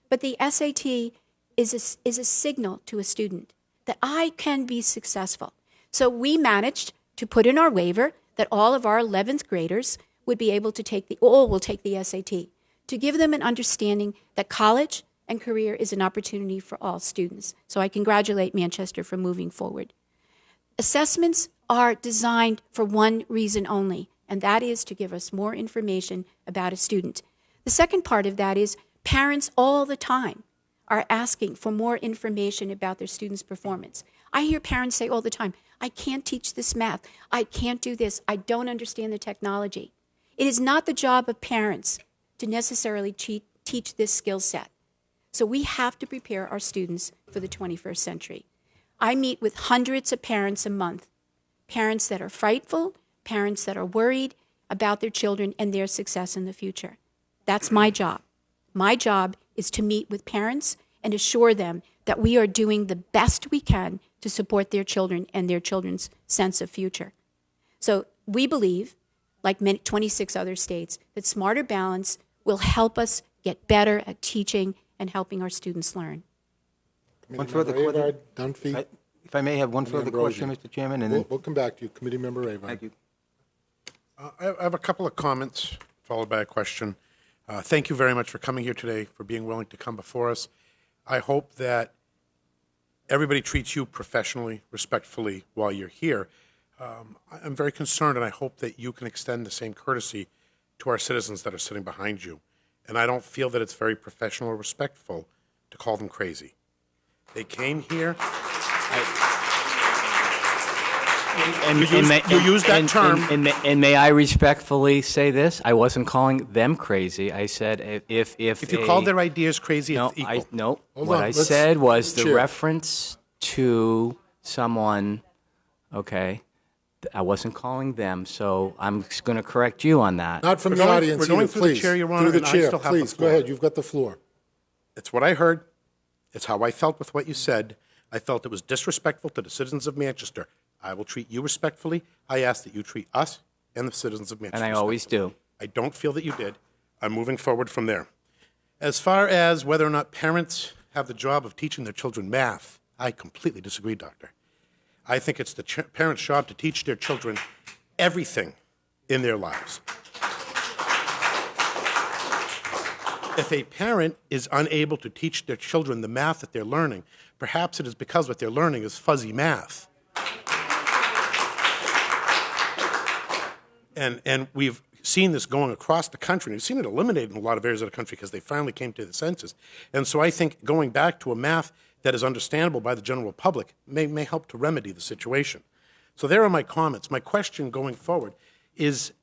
But the SAT is a signal to a student that I can be successful. So we managed to put in our waiver that all of our 11th graders would be able to will take the SAT, to give them an understanding that college and career is an opportunity for all students. So I congratulate Manchester for moving forward. Assessments are designed for one reason only, and that is to give us more information about a student. The second part of that is parents all the time are asking for more information about their students' performance. I hear parents say all the time, I can't teach this math. I can't do this. I don't understand the technology. It is not the job of parents to necessarily teach this skill set. So we have to prepare our students for the 21st century. I meet with hundreds of parents a month, parents that are frightful, parents that are worried about their children and their success in the future. That's my job. My job is to meet with parents and assure them that we are doing the best we can to support their children and their children's sense of future. So we believe, like 26 other states, that Smarter Balance will help us get better at teaching and helping our students learn. One further question. Dunphy. If I may have one further question, Mr. Chairman, and then We'll come back to you. Committee Member Avard. thank you. I have a couple of comments followed by a question. Thank you very much for coming here today, for being willing to come before us. I hope that everybody treats you professionally, respectfully while you're here. I'm very concerned, and I hope that you can extend the same courtesy to our citizens that are sitting behind you. And I don't feel that it's very professional or respectful to call them crazy. They came here. You used that term. And may I respectfully say this? I wasn't calling them crazy. I said if you call their ideas crazy, it's equal. What I said was the reference to someone, okay, I wasn't calling them, so I'm going to correct you on that. Not from the audience We're going either, through please. the chair, Your Honor, Through the and I chair, still have the please. Go floor. ahead. You've got the floor. It's what I heard. It's how I felt with what you said. I felt it was disrespectful to the citizens of Manchester. I will treat you respectfully. I ask that you treat us and the citizens of Manchester And I always do. I don't feel that you did. I'm moving forward from there. As far as whether or not parents have the job of teaching their children math, I completely disagree, Doctor. I think it's the parents' job to teach their children everything in their lives. If a parent is unable to teach their children the math that they're learning, perhaps it is because what they're learning is fuzzy math. And we've seen this going across the country. We've seen it eliminated in a lot of areas of the country because they finally came to the census. And so I think going back to a math that is understandable by the general public may help to remedy the situation. So there are my comments. My question going forward is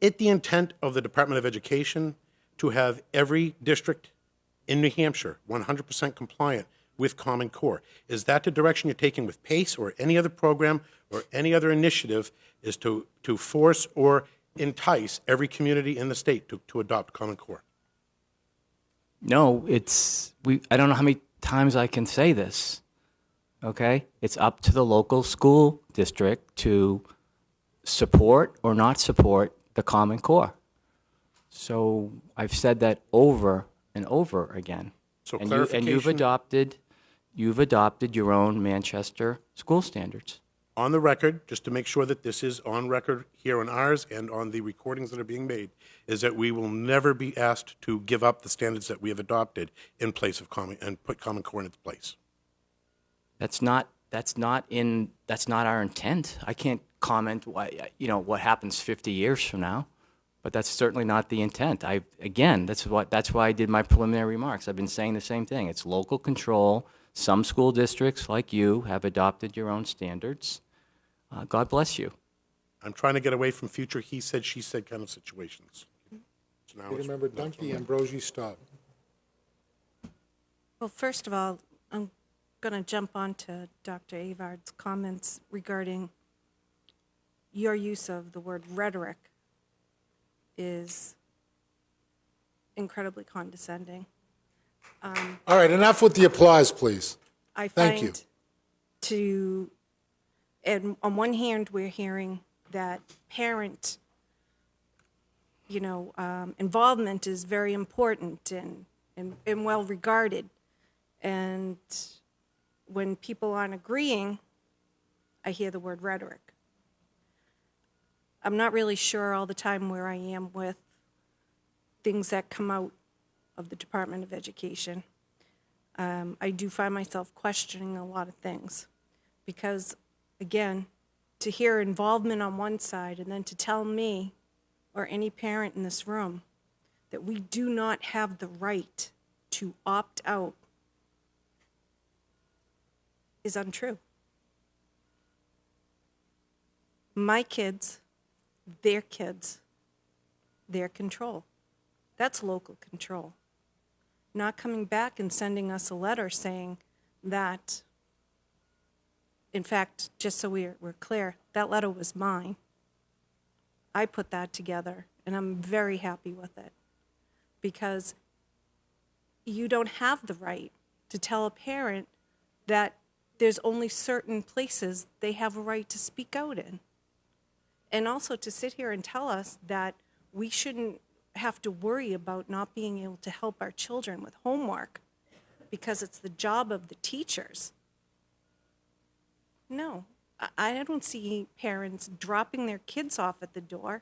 it the intent of the Department of Education to have every district in New Hampshire 100% compliant with Common Core? Is that the direction you're taking with PACE or any other program or any other initiative, is to force or entice every community in the state to adopt Common Core? No, I don't know how many times I can say this, okay? It's up to the local school district to support or not support the Common Core. So I've said that over and over again. So and clarification. You've adopted your own Manchester school standards. On the record, just to make sure that this is on record here on ours and on the recordings that are being made, is that we will never be asked to give up the standards that we have adopted in place of Common and put Common Core in its place. That's not our intent. I can't comment what happens 50 years from now, but that's certainly not the intent. That's why I did my preliminary remarks. I've been saying the same thing. It's local control. Some school districts like you have adopted your own standards. God bless you. I'm trying to get away from future he said, she said kind of situations. So now Remember, Dunphy, Ambrosi, stop. Well, first of all, I'm going to jump on to Dr. Avard's comments regarding your use of the word rhetoric is incredibly condescending. All right, enough with the applause, please. Thank you. And on one hand, we're hearing that parent, involvement is very important and well regarded. And when people aren't agreeing, I hear the word rhetoric. I'm not really sure all the time where I am with things that come out of the Department of Education. I do find myself questioning a lot of things because, again, to hear involvement on one side and then to tell me or any parent in this room that we do not have the right to opt out is untrue. my kids, their kids, their control. That's local control. Not coming back and sending us a letter saying that, in fact, just so we're clear, that letter was mine. I put that together, and I'm very happy with it, because you don't have the right to tell a parent that there's only certain places they have a right to speak out in. And also to sit here and tell us that we shouldn't have to worry about not being able to help our children with homework because it's the job of the teachers. No, I don't see parents dropping their kids off at the door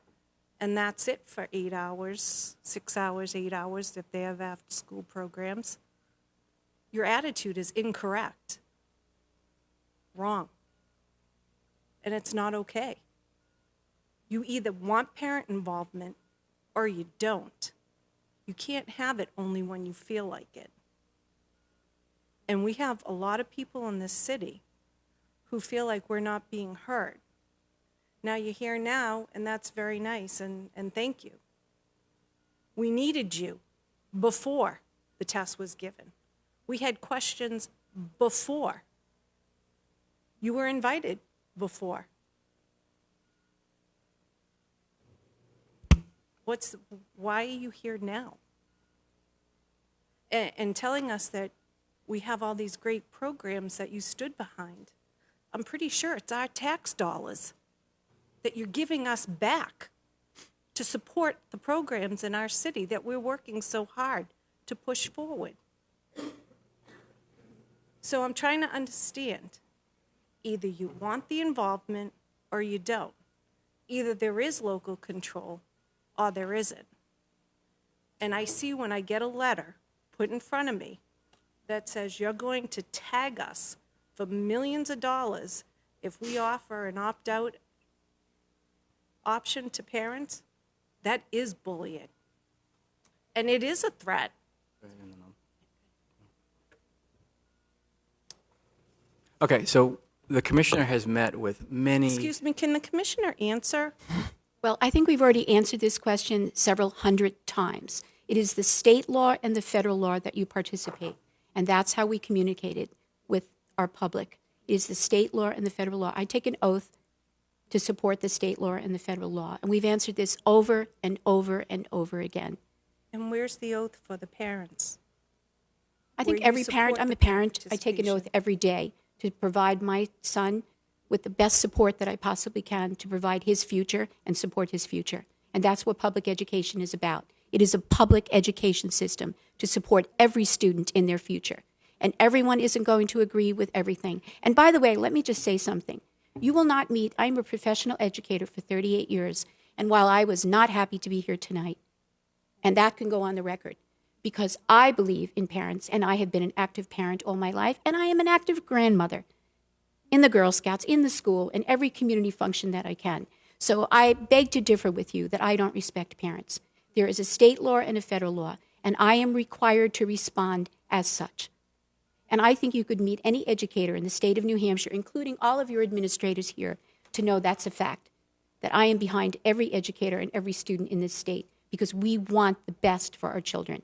and that's it for 8 hours, 6 hours, 8 hours if they have after-school programs. Your attitude is incorrect, wrong, and it's not okay. You either want parent involvement or you don't. You can't have it only when you feel like it. And we have a lot of people in this city who feel like we're not being heard. Now you're here now, and that's very nice, and thank you. We needed you before the test was given. We had questions before. You were invited before. Why are you here now? And telling us that we have all these great programs that you stood behind. I'm pretty sure it's our tax dollars that you're giving us back to support the programs in our city that we're working so hard to push forward. So I'm trying to understand. Either you want the involvement or you don't. Either there is local control or there isn't. And I see when I get a letter put in front of me that says you're going to tag us for millions of dollars if we offer an opt-out option to parents, that is bullying. And it is a threat. Okay, so the commissioner has met with many... Excuse me, can the commissioner answer? Well, I think we've already answered this question several hundred times. It is the state law and the federal law that you participate, and that's how we communicated with our public. It is the state law and the federal law. I take an oath to support the state law and the federal law, and we've answered this over and over and over again. And where's the oath for the parents? I think every parent, I'm a parent, I take an oath every day to provide my son with the best support that I possibly can to provide his future and support his future. And that's what public education is about. It is a public education system to support every student in their future. And everyone isn't going to agree with everything. And by the way, let me just say something. You will not meet, I'm a professional educator for 38 years, and while I was not happy to be here tonight, and that can go on the record, because I believe in parents, and I have been an active parent all my life, and I am an active grandmother in the Girl Scouts, in the school, in every community function that I can. So I beg to differ with you that I don't respect parents. There is a state law and a federal law, and I am required to respond as such. And I think you could meet any educator in the state of New Hampshire, including all of your administrators here, to know that's a fact, that I am behind every educator and every student in this state because we want the best for our children.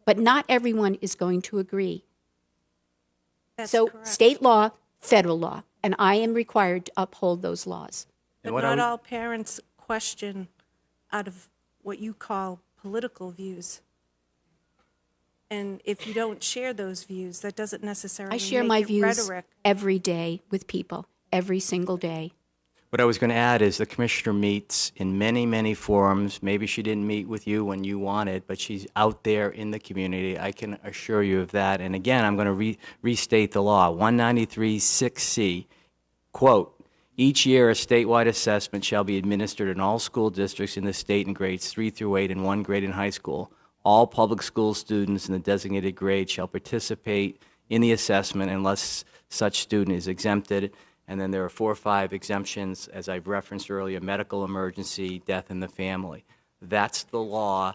But not everyone is going to agree. So correct. State law, federal law, and I am required to uphold those laws. But not all parents question out of what you call political views. And if you don't share those views, that doesn't necessarily I share make my it views rhetoric. every day with people, every single day. What I was going to add is the commissioner meets in many, many forums. Maybe she didn't meet with you when you wanted, but she's out there in the community. I can assure you of that. And again, I'm going to restate the law, 193.6c, quote, each year a statewide assessment shall be administered in all school districts in the state in grades 3 through 8 and 1 grade in high school. All public school students in the designated grade shall participate in the assessment unless such student is exempted. And then there are 4 or 5 exemptions, as I've referenced earlier, medical emergency, death in the family. That's the law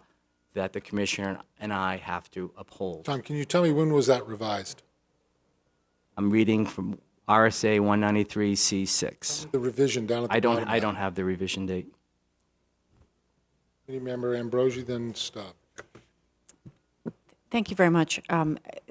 that the commissioner and I have to uphold. Tom, can you tell me when was that revised? I'm reading from RSA 193C6. The revision down at the I don't. bottom. I don't have the revision date. Committee Member Ambrosi, then stop. Thank you very much.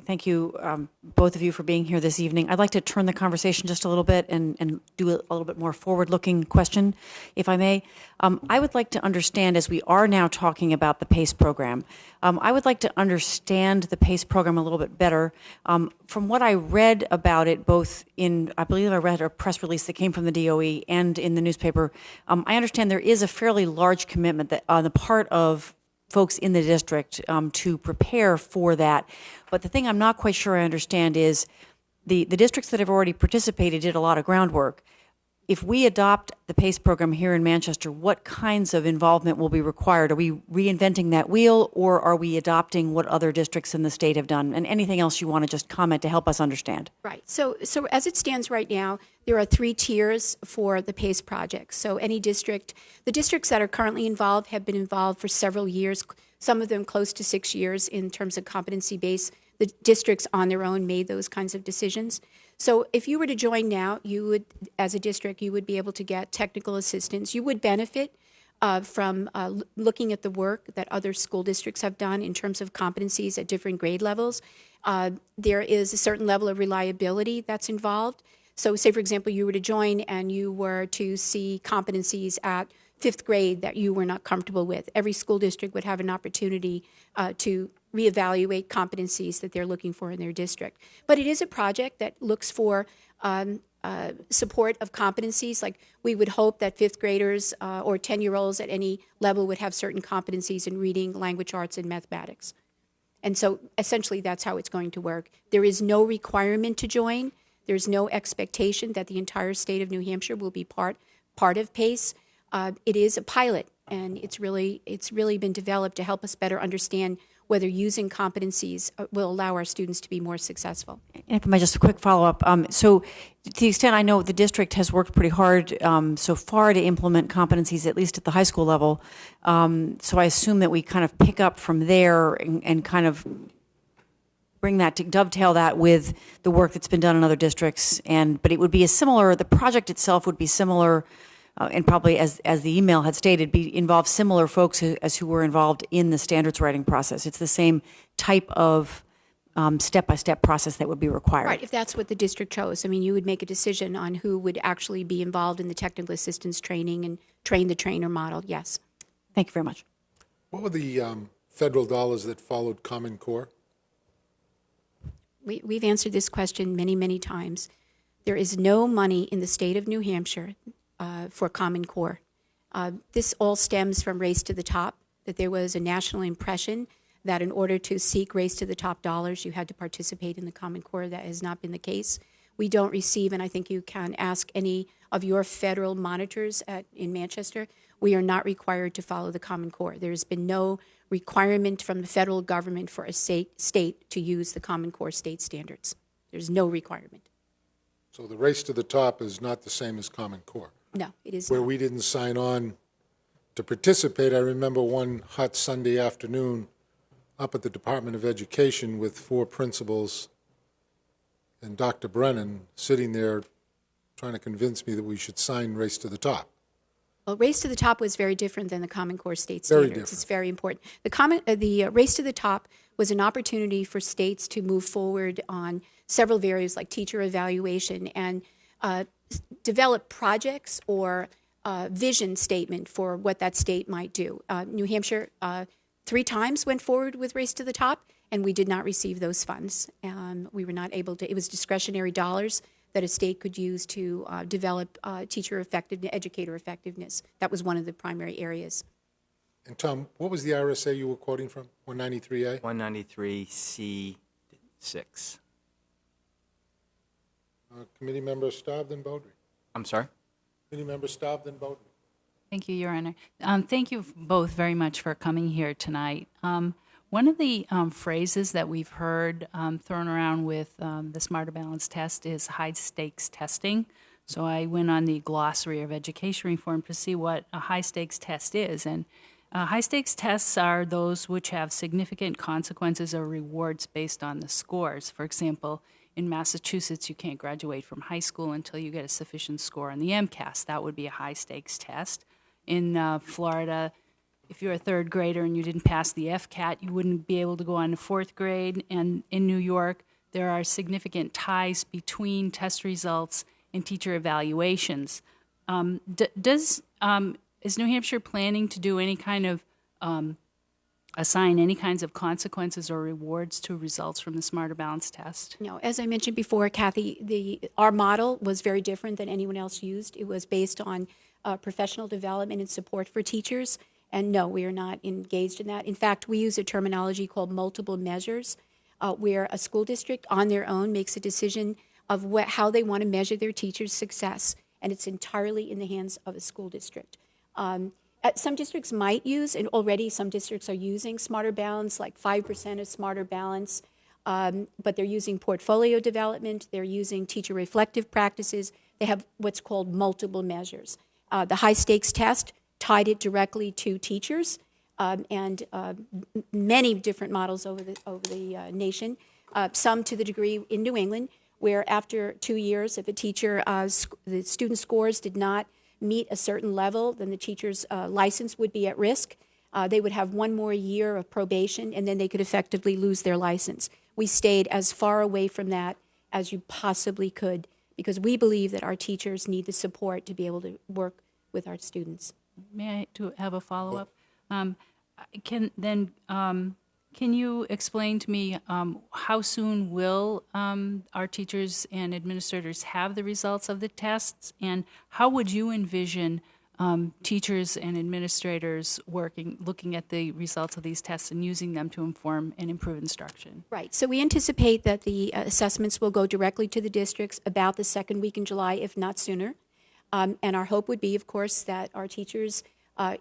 Thank you, both of you, for being here this evening. I'd like to turn the conversation just a little bit and do a little bit more forward-looking question, if I may. I would like to understand, as we are now talking about the PACE program, I would like to understand the PACE program a little bit better. From what I read about it, both in, I believe I read a press release that came from the DOE and in the newspaper, I understand there is a fairly large commitment that on the part of folks in the district to prepare for that. But the thing I'm not quite sure I understand is the districts that have already participated did a lot of groundwork. If we adopt the PACE program here in Manchester, what kinds of involvement will be required? Are we reinventing that wheel, or are we adopting what other districts in the state have done? And anything else you want to just comment to help us understand? Right. So as it stands right now, there are 3 tiers for the PACE project. So any district, the districts that are currently involved have been involved for several years, some of them close to 6 years in terms of competency base. The districts on their own made those kinds of decisions. So if you were to join now, you would, as a district, you would be able to get technical assistance. You would benefit from looking at the work that other school districts have done in terms of competencies at different grade levels. There is a certain level of reliability that's involved. So say, for example, you were to join and you were to see competencies at 5th grade that you were not comfortable with. Every school district would have an opportunity to reevaluate competencies that they're looking for in their district. But it is a project that looks for support of competencies. Like, we would hope that 5th graders or 10-year-olds at any level would have certain competencies in reading, language arts, and mathematics. And so essentially that's how it's going to work. There is no requirement to join. There's no expectation that the entire state of New Hampshire will be part of PACE. It is a pilot, and it's really been developed to help us better understand whether using competencies will allow our students to be more successful. And if I might, just a quick follow-up. So to the extent I know the district has worked pretty hard so far to implement competencies, at least at the high school level. So I assume that we kind of pick up from there and kind of bring that to dovetail that with the work that's been done in other districts. But it would be the project itself would be similar, and probably, as the email had stated, involve similar folks as who were involved in the standards writing process. It's the same type of step-by-step process that would be required. Right, if that's what the district chose. I mean, you would make a decision on who would actually be involved in the technical assistance training and train the trainer model, yes. Thank you very much. What were the federal dollars that followed Common Core? We've answered this question many, many times. There is no money in the state of New Hampshire for Common Core. This all stems from Race to the Top, that there was a national impression that in order to seek Race to the Top dollars, you had to participate in the Common Core. That has not been the case. We don't receive, and I think you can ask any of your federal monitors in Manchester, we are not required to follow the Common Core. There's been no requirement from the federal government for a state to use the Common Core state standards. There's no requirement. So the Race to the Top is not the same as Common Core? No, it is where not. we didn't sign on to participate. I remember one hot Sunday afternoon up at the Department of Education with 4 principals and Dr. Brennan sitting there trying to convince me that we should sign Race to the Top. Well, Race to the Top was very different than the Common Core state Very standards. different. It's very important. The Race to the Top was an opportunity for states to move forward on several areas like teacher evaluation and develop projects or vision statement for what that state might do. New Hampshire 3 times went forward with Race to the Top, and we did not receive those funds. We were not able to. It was discretionary dollars that a state could use to develop teacher effectiveness, educator effectiveness. That was one of the primary areas. And Tom, what was the RSA you were quoting from? 193A? 193C6. Committee Member Staub, then Beaudry. I'm sorry? Committee Member Staub, then Beaudry. Thank you, Your Honor. Thank you both very much for coming here tonight. One of the phrases that we've heard thrown around with the Smarter Balance test is high-stakes testing. So I went on the glossary of education reform to see what a high-stakes test is. And high-stakes tests are those which have significant consequences or rewards based on the scores. For example, in Massachusetts, you can't graduate from high school until you get a sufficient score on the MCAS. That would be a high-stakes test. In Florida, if you're a third grader and you didn't pass the FCAT, you wouldn't be able to go on to fourth grade. And in New York, there are significant ties between test results and teacher evaluations. Is New Hampshire planning to do any kind of assign any kinds of consequences or rewards to results from the Smarter Balance test? No, as I mentioned before, Kathy, our model was very different than anyone else used. It was based on professional development and support for teachers. And no, we are not engaged in that. In fact, we use a terminology called multiple measures, where a school district on their own makes a decision of how they want to measure their teachers' success. And it's entirely in the hands of a school district. Some districts might use, and already some districts are using Smarter Balance, like 5% of Smarter Balance, but they're using portfolio development, they're using teacher reflective practices, they have what's called multiple measures. The high stakes test tied it directly to teachers, and many different models over the nation, some to the degree in New England, where after 2 years, if a teacher, the student scores did not meet a certain level, then the teacher's license would be at risk. They would have 1 more year of probation, and then they could effectively lose their license. We stayed as far away from that as you possibly could, because we believe that our teachers need the support to be able to work with our students. May I have a follow-up? Can you explain to me how soon will our teachers and administrators have the results of the tests, and how would you envision teachers and administrators looking at the results of these tests and using them to inform and improve instruction? Right. So we anticipate that the assessments will go directly to the districts about the second week in July, if not sooner. And our hope would be, of course, that our teachers,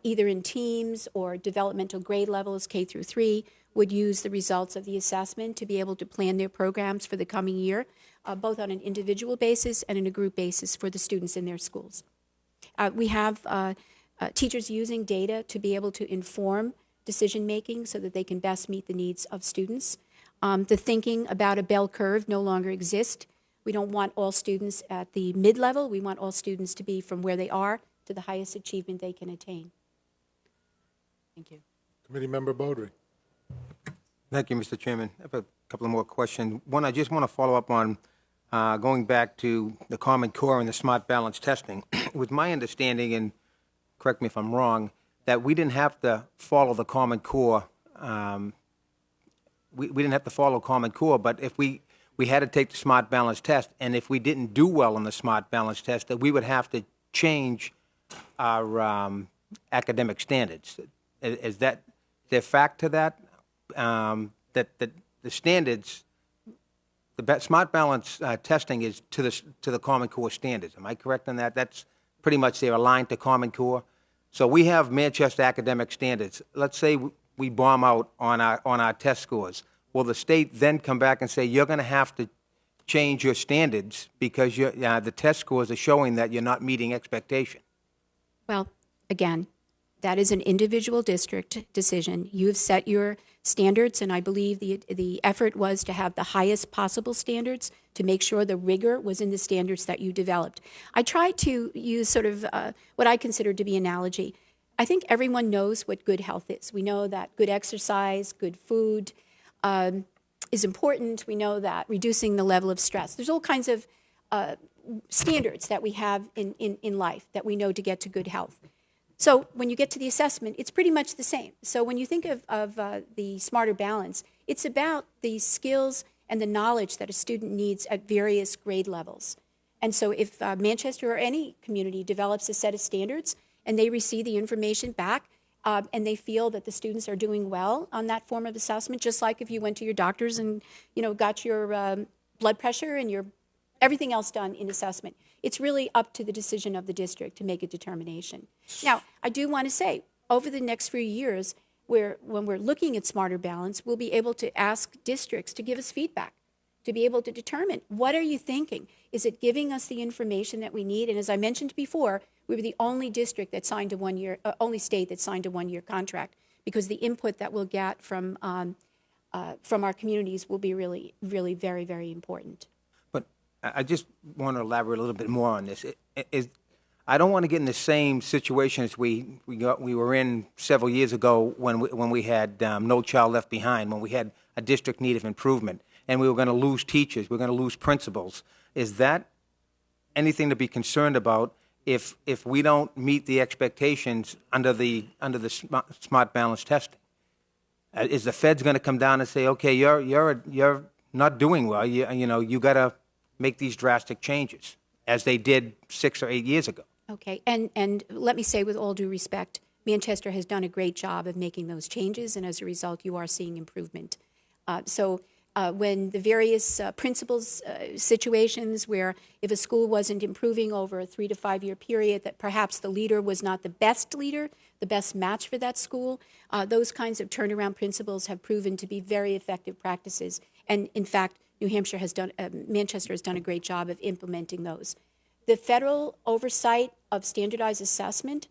either in teams or developmental grade levels, K through 3, would use the results of the assessment to be able to plan their programs for the coming year, both on an individual basis and in a group basis for the students in their schools. We have teachers using data to be able to inform decision-making so that they can best meet the needs of students. The thinking about a bell curve no longer exists. We don't want all students at the mid-level. We want all students to be from where they are to the highest achievement they can attain. Thank you. Committee Member Beaudry. Thank you, Mr. Chairman. I have a couple of more questions. One, I just want to follow up on going back to the Common Core and the Smart Balance testing. It was my understanding, and correct me if I'm wrong, that we didn't have to follow the Common Core. We didn't have to follow Common Core, but if we had to take the Smart Balance test, and if we didn't do well on the Smart Balance test, that we would have to change our academic standards. Is there fact to that? That the standards, the Smart Balance testing is to the Common Core standards. Am I correct on that? That's pretty much they're aligned to Common Core. So we have Manchester academic standards. Let's say we bomb out on our test scores. Will the state then come back and say you're going to have to change your standards because the test scores are showing that you're not meeting expectation? Well, again, that is an individual district decision. You've set your standards, and I believe the effort was to have the highest possible standards to make sure the rigor was in the standards that you developed. I try to use sort of what I consider to be analogy. I think everyone knows what good health is. We know that good exercise, good food is important. We know that reducing the level of stress. There's all kinds of standards that we have in life that we know to get to good health. So when you get to the assessment, it's pretty much the same. So when you think of the Smarter Balance, it's about the skills and the knowledge that a student needs at various grade levels. And so if Manchester or any community develops a set of standards and they receive the information back and they feel that the students are doing well on that form of assessment, just like if you went to your doctors and got your blood pressure and your everything else done in assessment. It's really up to the decision of the district to make a determination. Now, I do want to say, over the next few years, when we're looking at Smarter Balance, we'll be able to ask districts to give us feedback, to be able to determine, what are you thinking? Is it giving us the information that we need? And as I mentioned before, we were the only district that signed a only state that signed a 1-year contract, because the input that we'll get from our communities will be really, really very, very important. I just want to elaborate a little bit more on this. I don't want to get in the same situation as we were in several years ago when we had No Child Left Behind, when we had a district need of improvement, and we were going to lose teachers, we were going to lose principals. Is that anything to be concerned about if we don't meet the expectations under the smart balance testing? Is the Fed's going to come down and say, okay, you're not doing well, you got to make these drastic changes, as they did 6 or 8 years ago? Okay, and let me say with all due respect, Manchester has done a great job of making those changes, and as a result, you are seeing improvement. When the various principals situations where if a school wasn't improving over a 3 to 5 year period, that perhaps the leader was not the best leader, the best match for that school, those kinds of turnaround principles have proven to be very effective practices. And in fact, Manchester has done a great job of implementing those. The federal oversight of standardized assessment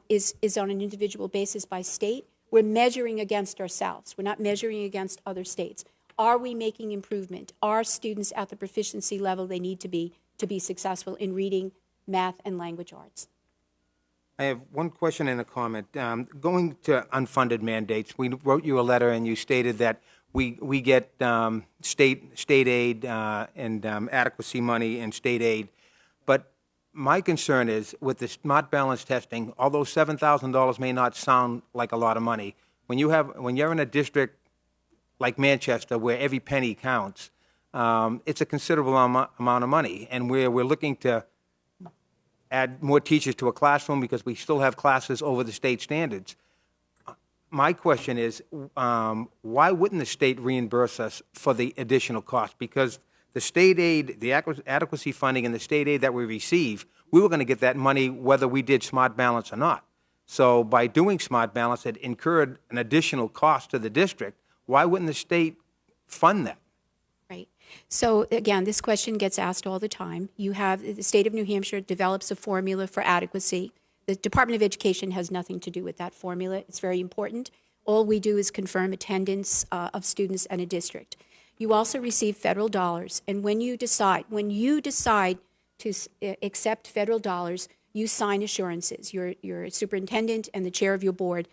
is on an individual basis by state. We're measuring against ourselves. We're not measuring against other states. Are we making improvement? Are students at the proficiency level they need to be successful in reading, math, and language arts? I have one question and a comment. Going to unfunded mandates, we wrote you a letter and you stated that we get state aid and adequacy money and state aid. But my concern is with the smart balance testing, although $7,000 may not sound like a lot of money, when you're in a district like Manchester where every penny counts, it's a considerable amount of money. And we're looking to add more teachers to a classroom because we still have classes over the state standards. My question is, why wouldn't the state reimburse us for the additional cost? Because the state aid, the adequacy funding and the state aid that we receive, we were going to get that money whether we did smart balance or not. So by doing smart balance, it incurred an additional cost to the district. Why wouldn't the state fund that? Right. So again, this question gets asked all the time. You have the state of New Hampshire develops a formula for adequacy. The Department of Education has nothing to do with that formula. It's very important. All we do is confirm attendance of students in a district. You also receive federal dollars, and when you decide to accept federal dollars, you sign assurances. Your superintendent and the chair of your board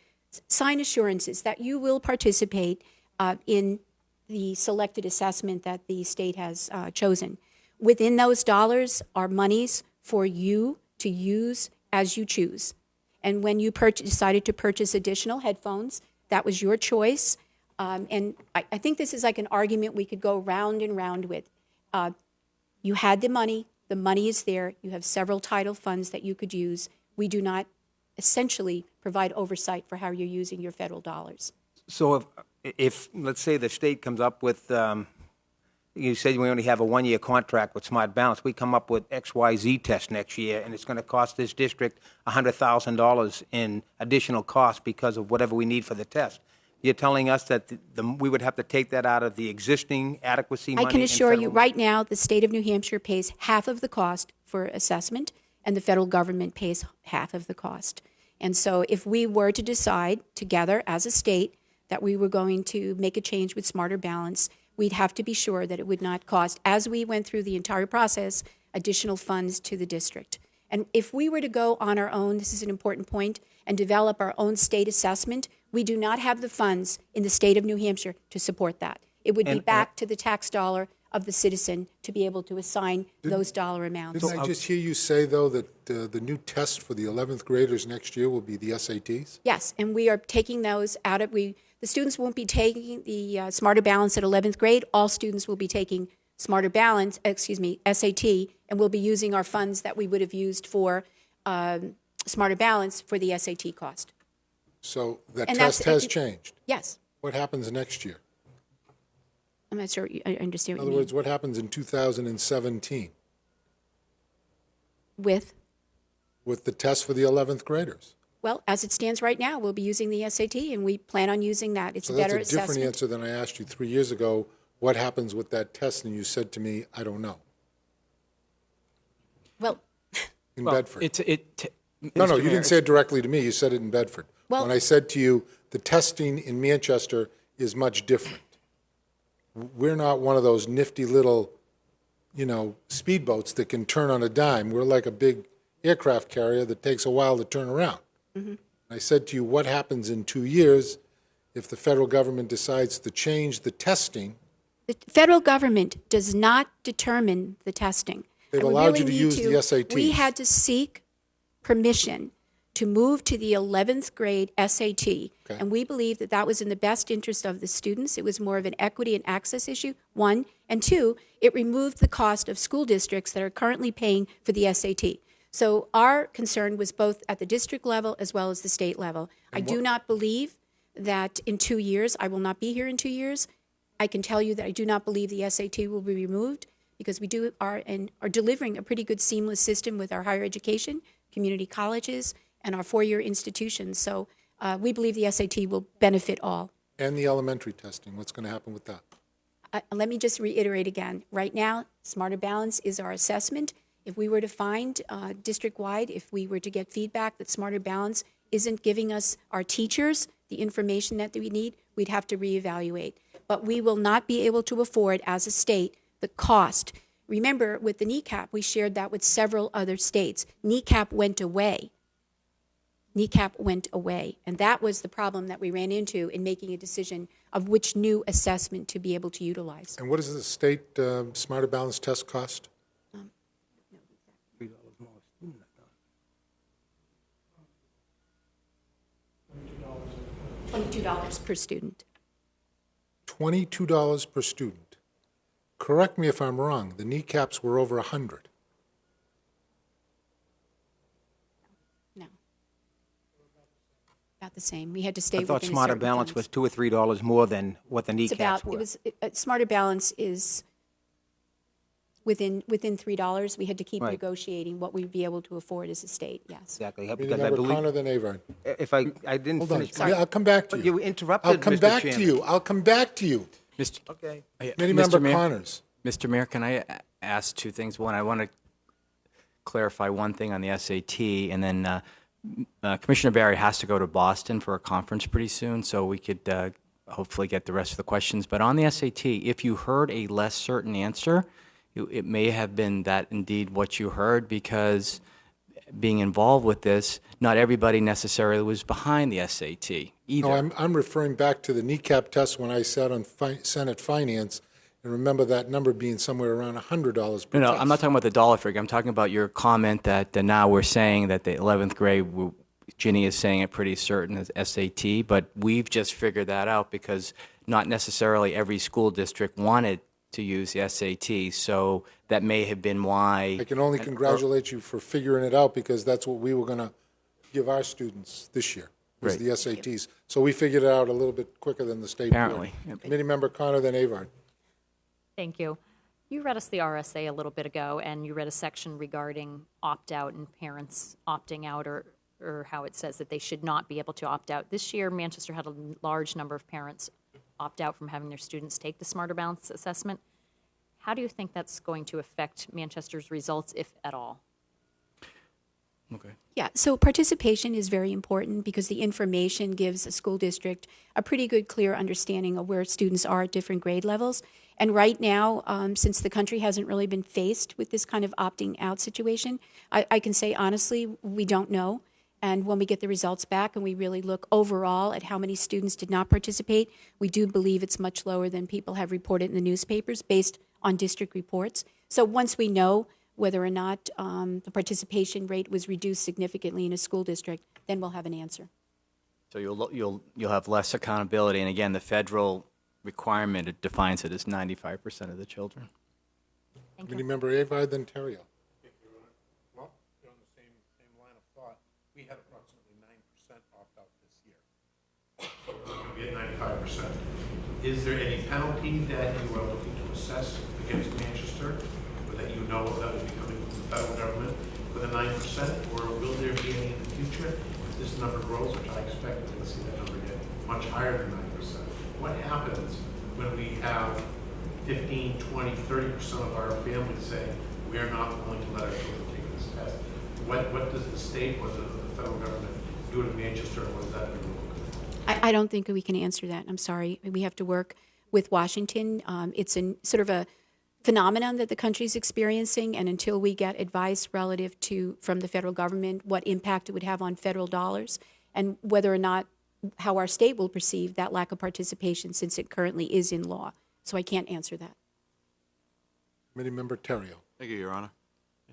sign assurances that you will participate in the selected assessment that the state has chosen. Within those dollars are monies for you to use as you choose. And when you decided to purchase additional headphones, that was your choice. And I think this is like an argument we could go round and round with. You had the money is there, you have several title funds that you could use. We do not essentially provide oversight for how you're using your federal dollars. So if let's say the state comes up with, you said we only have a 1-year contract with Smart Balance, we come up with XYZ test next year, and it's going to cost this district $100,000 in additional cost because of whatever we need for the test. You're telling us that we would have to take that out of the existing adequacy money? I can assure you right now the state of New Hampshire pays half of the cost for assessment, and the federal government pays half of the cost. And so if we were to decide together as a state that we were going to make a change with Smarter Balance, we'd have to be sure that it would not cost, as we went through the entire process, additional funds to the district. And if we were to go on our own, this is an important point, and develop our own state assessment, we do not have the funds in the state of New Hampshire to support that. It would be back to the tax dollar of the citizen to be able to assign those dollar amounts. Didn't I just hear you say, though, that the new test for the 11th graders next year will be the SATs? Yes, and we are taking those out of, the students won't be taking the Smarter Balance at 11th grade. All students will be taking SAT, and we'll be using our funds that we would have used for Smarter Balance for the SAT cost. So that test has changed? Yes. What happens next year? I'm not sure I understand what you mean. In other words, what happens in 2017? With the test for the 11th graders? Well, as it stands right now, we'll be using the SAT, and we plan on using that. It's so a better that's a different assessment. answer than I asked you 3 years ago. What happens with that test? And you said to me, I don't know. Well, in Bedford. No, you didn't say it directly to me. You said it in Bedford. Well, when I said to you, the testing in Manchester is much different. We're not one of those nifty little, speedboats that can turn on a dime. We're like a big aircraft carrier that takes a while to turn around. Mm-hmm. I said to you, what happens in 2 years if the federal government decides to change the testing? The federal government does not determine the testing. They've And we allowed really you to need use the SATs. We had to seek permission to move to the 11th grade SAT, and we believe that that was in the best interest of the students. It was more of an equity and access issue, one. And two, it removed the cost of school districts that are currently paying for the SAT. So our concern was both at the district level as well as the state level. I do not believe that in 2 years, I will not be here in 2 years. I can tell you that I do not believe the SAT will be removed because we are delivering a pretty good seamless system with our higher education, community colleges, and our four-year institutions. So we believe the SAT will benefit all. And the elementary testing, what's going to happen with that? Let me just reiterate again. Right now, Smarter Balance is our assessment. If we were to find district-wide, if we were to get feedback that Smarter Balance isn't giving us, our teachers, the information that we need, we'd have to reevaluate. But we will not be able to afford, as a state, the cost. Remember, with the NECAP, we shared that with several other states. NECAP went away. NECAP went away. And that was the problem that we ran into in making a decision of which new assessment to be able to utilize. And what does the state Smarter Balance test cost? $22 per student. $22 per student. Correct me if I'm wrong, the kneecaps were over 100. No. About the same. We had to stay I within thought a Smarter certain Balance terms. was $2 or $3 more than what the It's kneecaps about, were. Smarter Balance is within $3. We had to keep Right. negotiating what we'd be able to afford as a state, yes. Exactly. Committee Because I member believe, Connor, then Avard. if I didn't Hold on. finish. Yeah, I'll come back to But you. you interrupted, I'll come Mr. back Chairman. to you. I'll come back to you. Mr. Okay. Committee member Connors. Mr. Mayor, can I ask two things? One, I want to clarify one thing on the SAT, and then Commissioner Barry has to go to Boston for a conference pretty soon, so we could hopefully get the rest of the questions. But on the SAT, if you heard a less certain answer, it may have been that indeed what you heard, because being involved with this, not everybody necessarily was behind the SAT either. No, I'm referring back to the kneecap test when I sat on Senate Finance, and remember that number being somewhere around $100 per No, test. I'm not talking about the dollar figure. I'm talking about your comment that now we're saying that the 11th grade, Ginny is saying it pretty certain as SAT, but we've just figured that out because not necessarily every school district wanted to use the SAT, so that may have been why. I can only congratulate you for figuring it out, because that's what we were going to give our students this year, was Great. the SATs. So we figured it out a little bit quicker than the state board. Apparently. Yep. Committee member Connor, then Avard. Thank you. You read us the RSA a little bit ago, and you read a section regarding opt-out and parents opting out, or how it says that they should not be able to opt out. This year, Manchester had a large number of parents opt out from having their students take the Smarter Balance assessment. How do you think that's going to affect Manchester's results, if at all? Okay. Yeah, so participation is very important because the information gives a school district a pretty good, clear understanding of where students are at different grade levels. And right now, since the country hasn't really been faced with this kind of opting out situation, I can say honestly, we don't know. And when we get the results back and we really look overall at how many students did not participate, we do believe it's much lower than people have reported in the newspapers based on district reports. So once we know whether or not the participation rate was reduced significantly in a school district, then we'll have an answer. So you'll have less accountability, and again, the federal requirement, it defines it as 95% of the children. Committee member Avard, then Terrio. Well, on the same line of thought, we had approximately 9% opt out this year. So we're going to be at 95%. Is there any penalty that you are looking to assess against Manchester, or that you know that will be coming from the federal government for the 9%, or will there be any in the future if this number grows, which I expect we're going to see that number get much higher than 9%? What happens when we have 15, 20, 30% of our families say, we are not willing to let our children take this test? What does the state or the federal government do to Manchester, and what does that do? I don't think we can answer that. I'm sorry. We have to work with Washington. It's a sort of phenomenon that the country is experiencing, and until we get advice relative to from the federal government what impact it would have on federal dollars and whether or not how our state will perceive that lack of participation since it currently is in law. So I can't answer that. Committee Member Terrio. Thank you, Your Honor.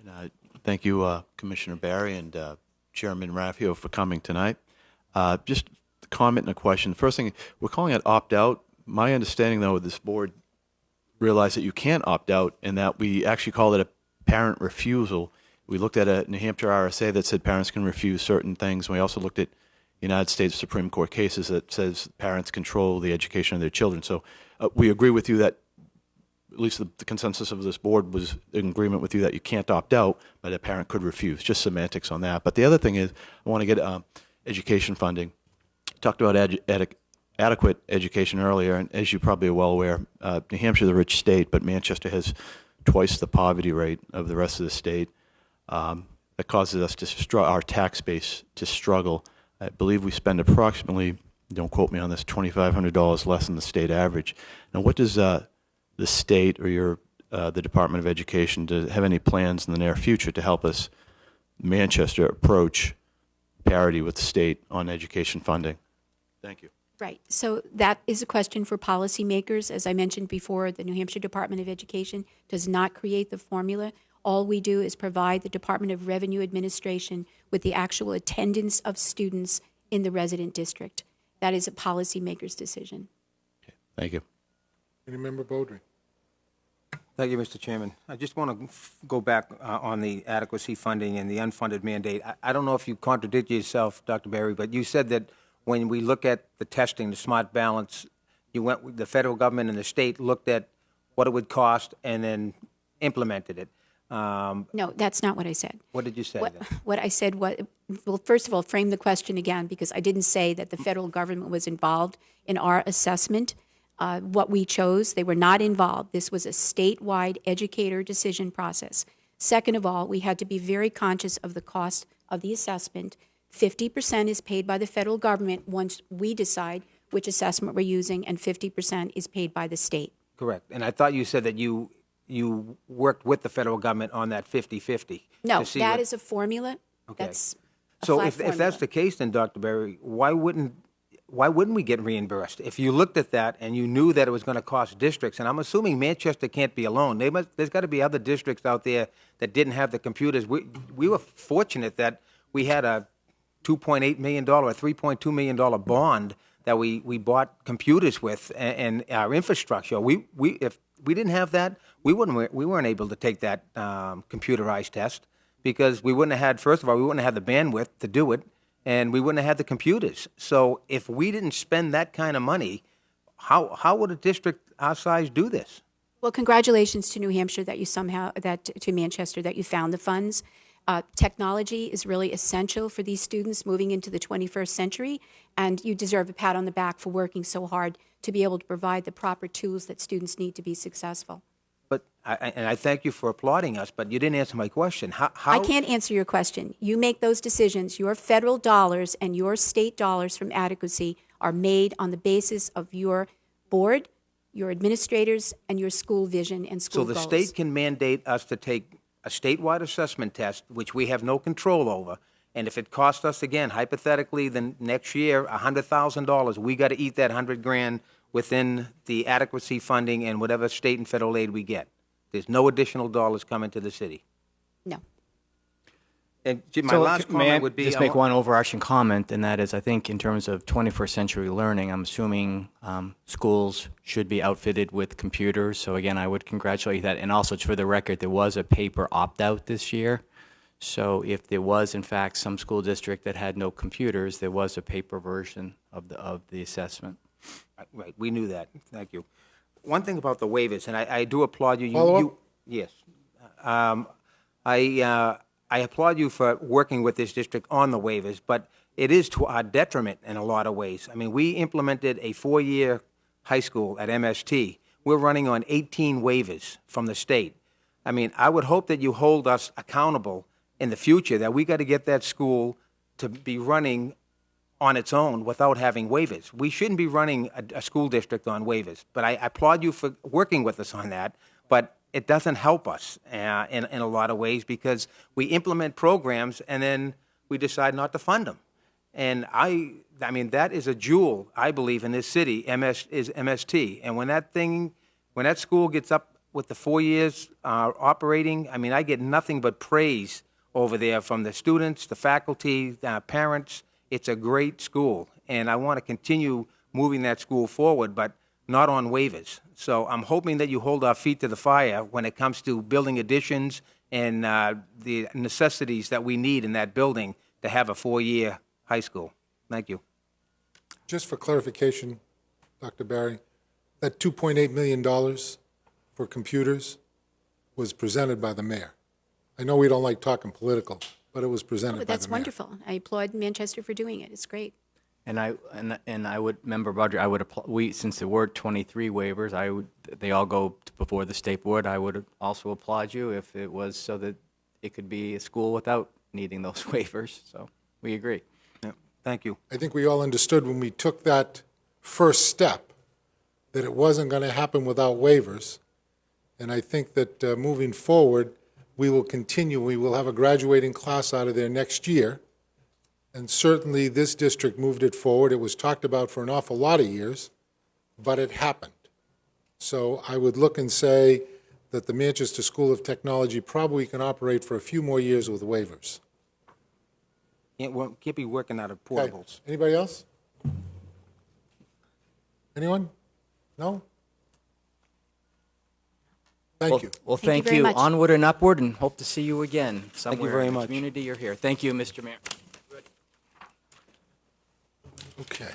And thank you, Commissioner Barry and Chairman Raffio for coming tonight. Just a comment and a question. First thing, we're calling it opt-out. My understanding, though, this board realized that you can't opt out and that we actually called it a parent refusal. We looked at a New Hampshire RSA that said parents can refuse certain things. We also looked at United States Supreme Court cases that says parents control the education of their children. So we agree with you that, at least the consensus of this board was in agreement with you that you can't opt out, but a parent could refuse. Just semantics on that. But the other thing is, I want to get education funding. Talked about adequate education earlier, and as you probably are well aware, New Hampshire is a rich state, but Manchester has twice the poverty rate of the rest of the state. That causes us to our tax base to struggle. I believe we spend approximately, don't quote me on this, $2,500 less than the state average. Now, what does the state or the Department of Education have any plans in the near future to help us, Manchester, approach parity with the state on education funding? Thank you. Right. So that is a question for policymakers. As I mentioned before, the New Hampshire Department of Education does not create the formula. All we do is provide the Department of Revenue Administration with the actual attendance of students in the resident district. That is a policymaker's decision. Thank you. Committee Member Beaudry. Thank you, Mr. Chairman. I just want to go back on the adequacy funding and the unfunded mandate. I don't know if you contradict yourself, Dr. Berry, but you said that when we look at the testing, the smart balance, the federal government and the state looked at what it would cost and then implemented it. No, that's not what I said. What did you say? What I said was, well, first of all, frame the question again, because I didn't say that the federal government was involved in our assessment. What we chose, they were not involved. This was a statewide educator decision process. Second of all, we had to be very conscious of the cost of the assessment. 50% is paid by the federal government once we decide which assessment we're using, and 50% is paid by the state. Correct. And I thought you said that you worked with the federal government on that 50-50. No, that is a formula. Okay. That's a so flat if formula. that's the case, then Dr. Berry, why wouldn't we get reimbursed? If you looked at that and you knew that it was going to cost districts, and I'm assuming Manchester can't be alone. There's got to be other districts out there that didn't have the computers. We were fortunate that we had a $2.8 million or $3.2 million bond that we bought computers with and our infrastructure. If we didn't have that, we weren't able to take that computerized test because we wouldn't have had, first of all, we wouldn't have had the bandwidth to do it, and we wouldn't have had the computers. So if we didn't spend that kind of money, how would a district our size do this? Well, congratulations to New Hampshire to Manchester that you found the funds. Technology is really essential for these students moving into the 21st century, and you deserve a pat on the back for working so hard to be able to provide the proper tools that students need to be successful. But I thank you for applauding us, but you didn't answer my question. How I can't answer your question. You make those decisions. Your federal dollars and your state dollars from adequacy are made on the basis of your board, your administrators, and your school vision and school goals. So the state can mandate us to take a statewide assessment test, which we have no control over, and if it costs us, again, hypothetically, then next year, $100,000, we got to eat that $100,000 within the adequacy funding and whatever state and federal aid we get. There's no additional dollars coming to the city. No. And my last comment would be... just make one overarching comment, and that is, I think in terms of 21st century learning, I'm assuming schools should be outfitted with computers. So again, I would congratulate that. And also, for the record, there was a paper opt-out this year. So if there was, in fact, some school district that had no computers, there was a paper version of the assessment. Right, we knew that. Thank you. One thing about the waivers, and I do applaud you. Follow-up? Yes. I applaud you for working with this district on the waivers, but it is to our detriment in a lot of ways. I mean, we implemented a 4-year high school at MST. We're running on 18 waivers from the state. I mean, I would hope that you hold us accountable in the future, that we got to get that school to be running on its own without having waivers. We shouldn't be running a school district on waivers, but I applaud you for working with us on that. But it doesn't help us in a lot of ways because we implement programs and then we decide not to fund them. And I mean, that is a jewel, I believe, in this city, is MST. And when that school gets up with the 4 years operating, I mean, I get nothing but praise over there from the students, the faculty, parents. It's a great school, and I want to continue moving that school forward, but not on waivers. So I'm hoping that you hold our feet to the fire when it comes to building additions and the necessities that we need in that building to have a 4-year high school. Thank you. Just for clarification, Dr. Barry, that $2.8 million for computers was presented by the mayor. I know we don't like talking political, but it was presented by the mayor. That's wonderful. I applaud Manchester for doing it. It's great. And I would, Member Roger, I would since there were 23 waivers, they all go before the state board. I would also applaud you if it was so that it could be a school without needing those waivers. So we agree. Yeah, thank you. I think we all understood when we took that first step that it wasn't going to happen without waivers. And I think that moving forward, we will continue. We will have a graduating class out of there next year. And certainly this district moved it forward. It was talked about for an awful lot of years, but it happened. So I would look and say that the Manchester School of Technology probably can operate for a few more years with waivers. Can't be working out of portables. Okay. Anybody else? Anyone? No? Thank you. Well, thank very you. much. Onward and upward, and hope to see you again somewhere very in the much. community or here. Thank you, Mr. Mayor. Okay.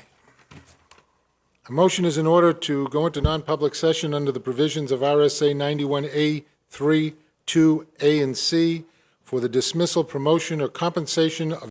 A motion is in order to go into non-public session under the provisions of RSA 91A 3, 2, A, and C for the dismissal, promotion, or compensation of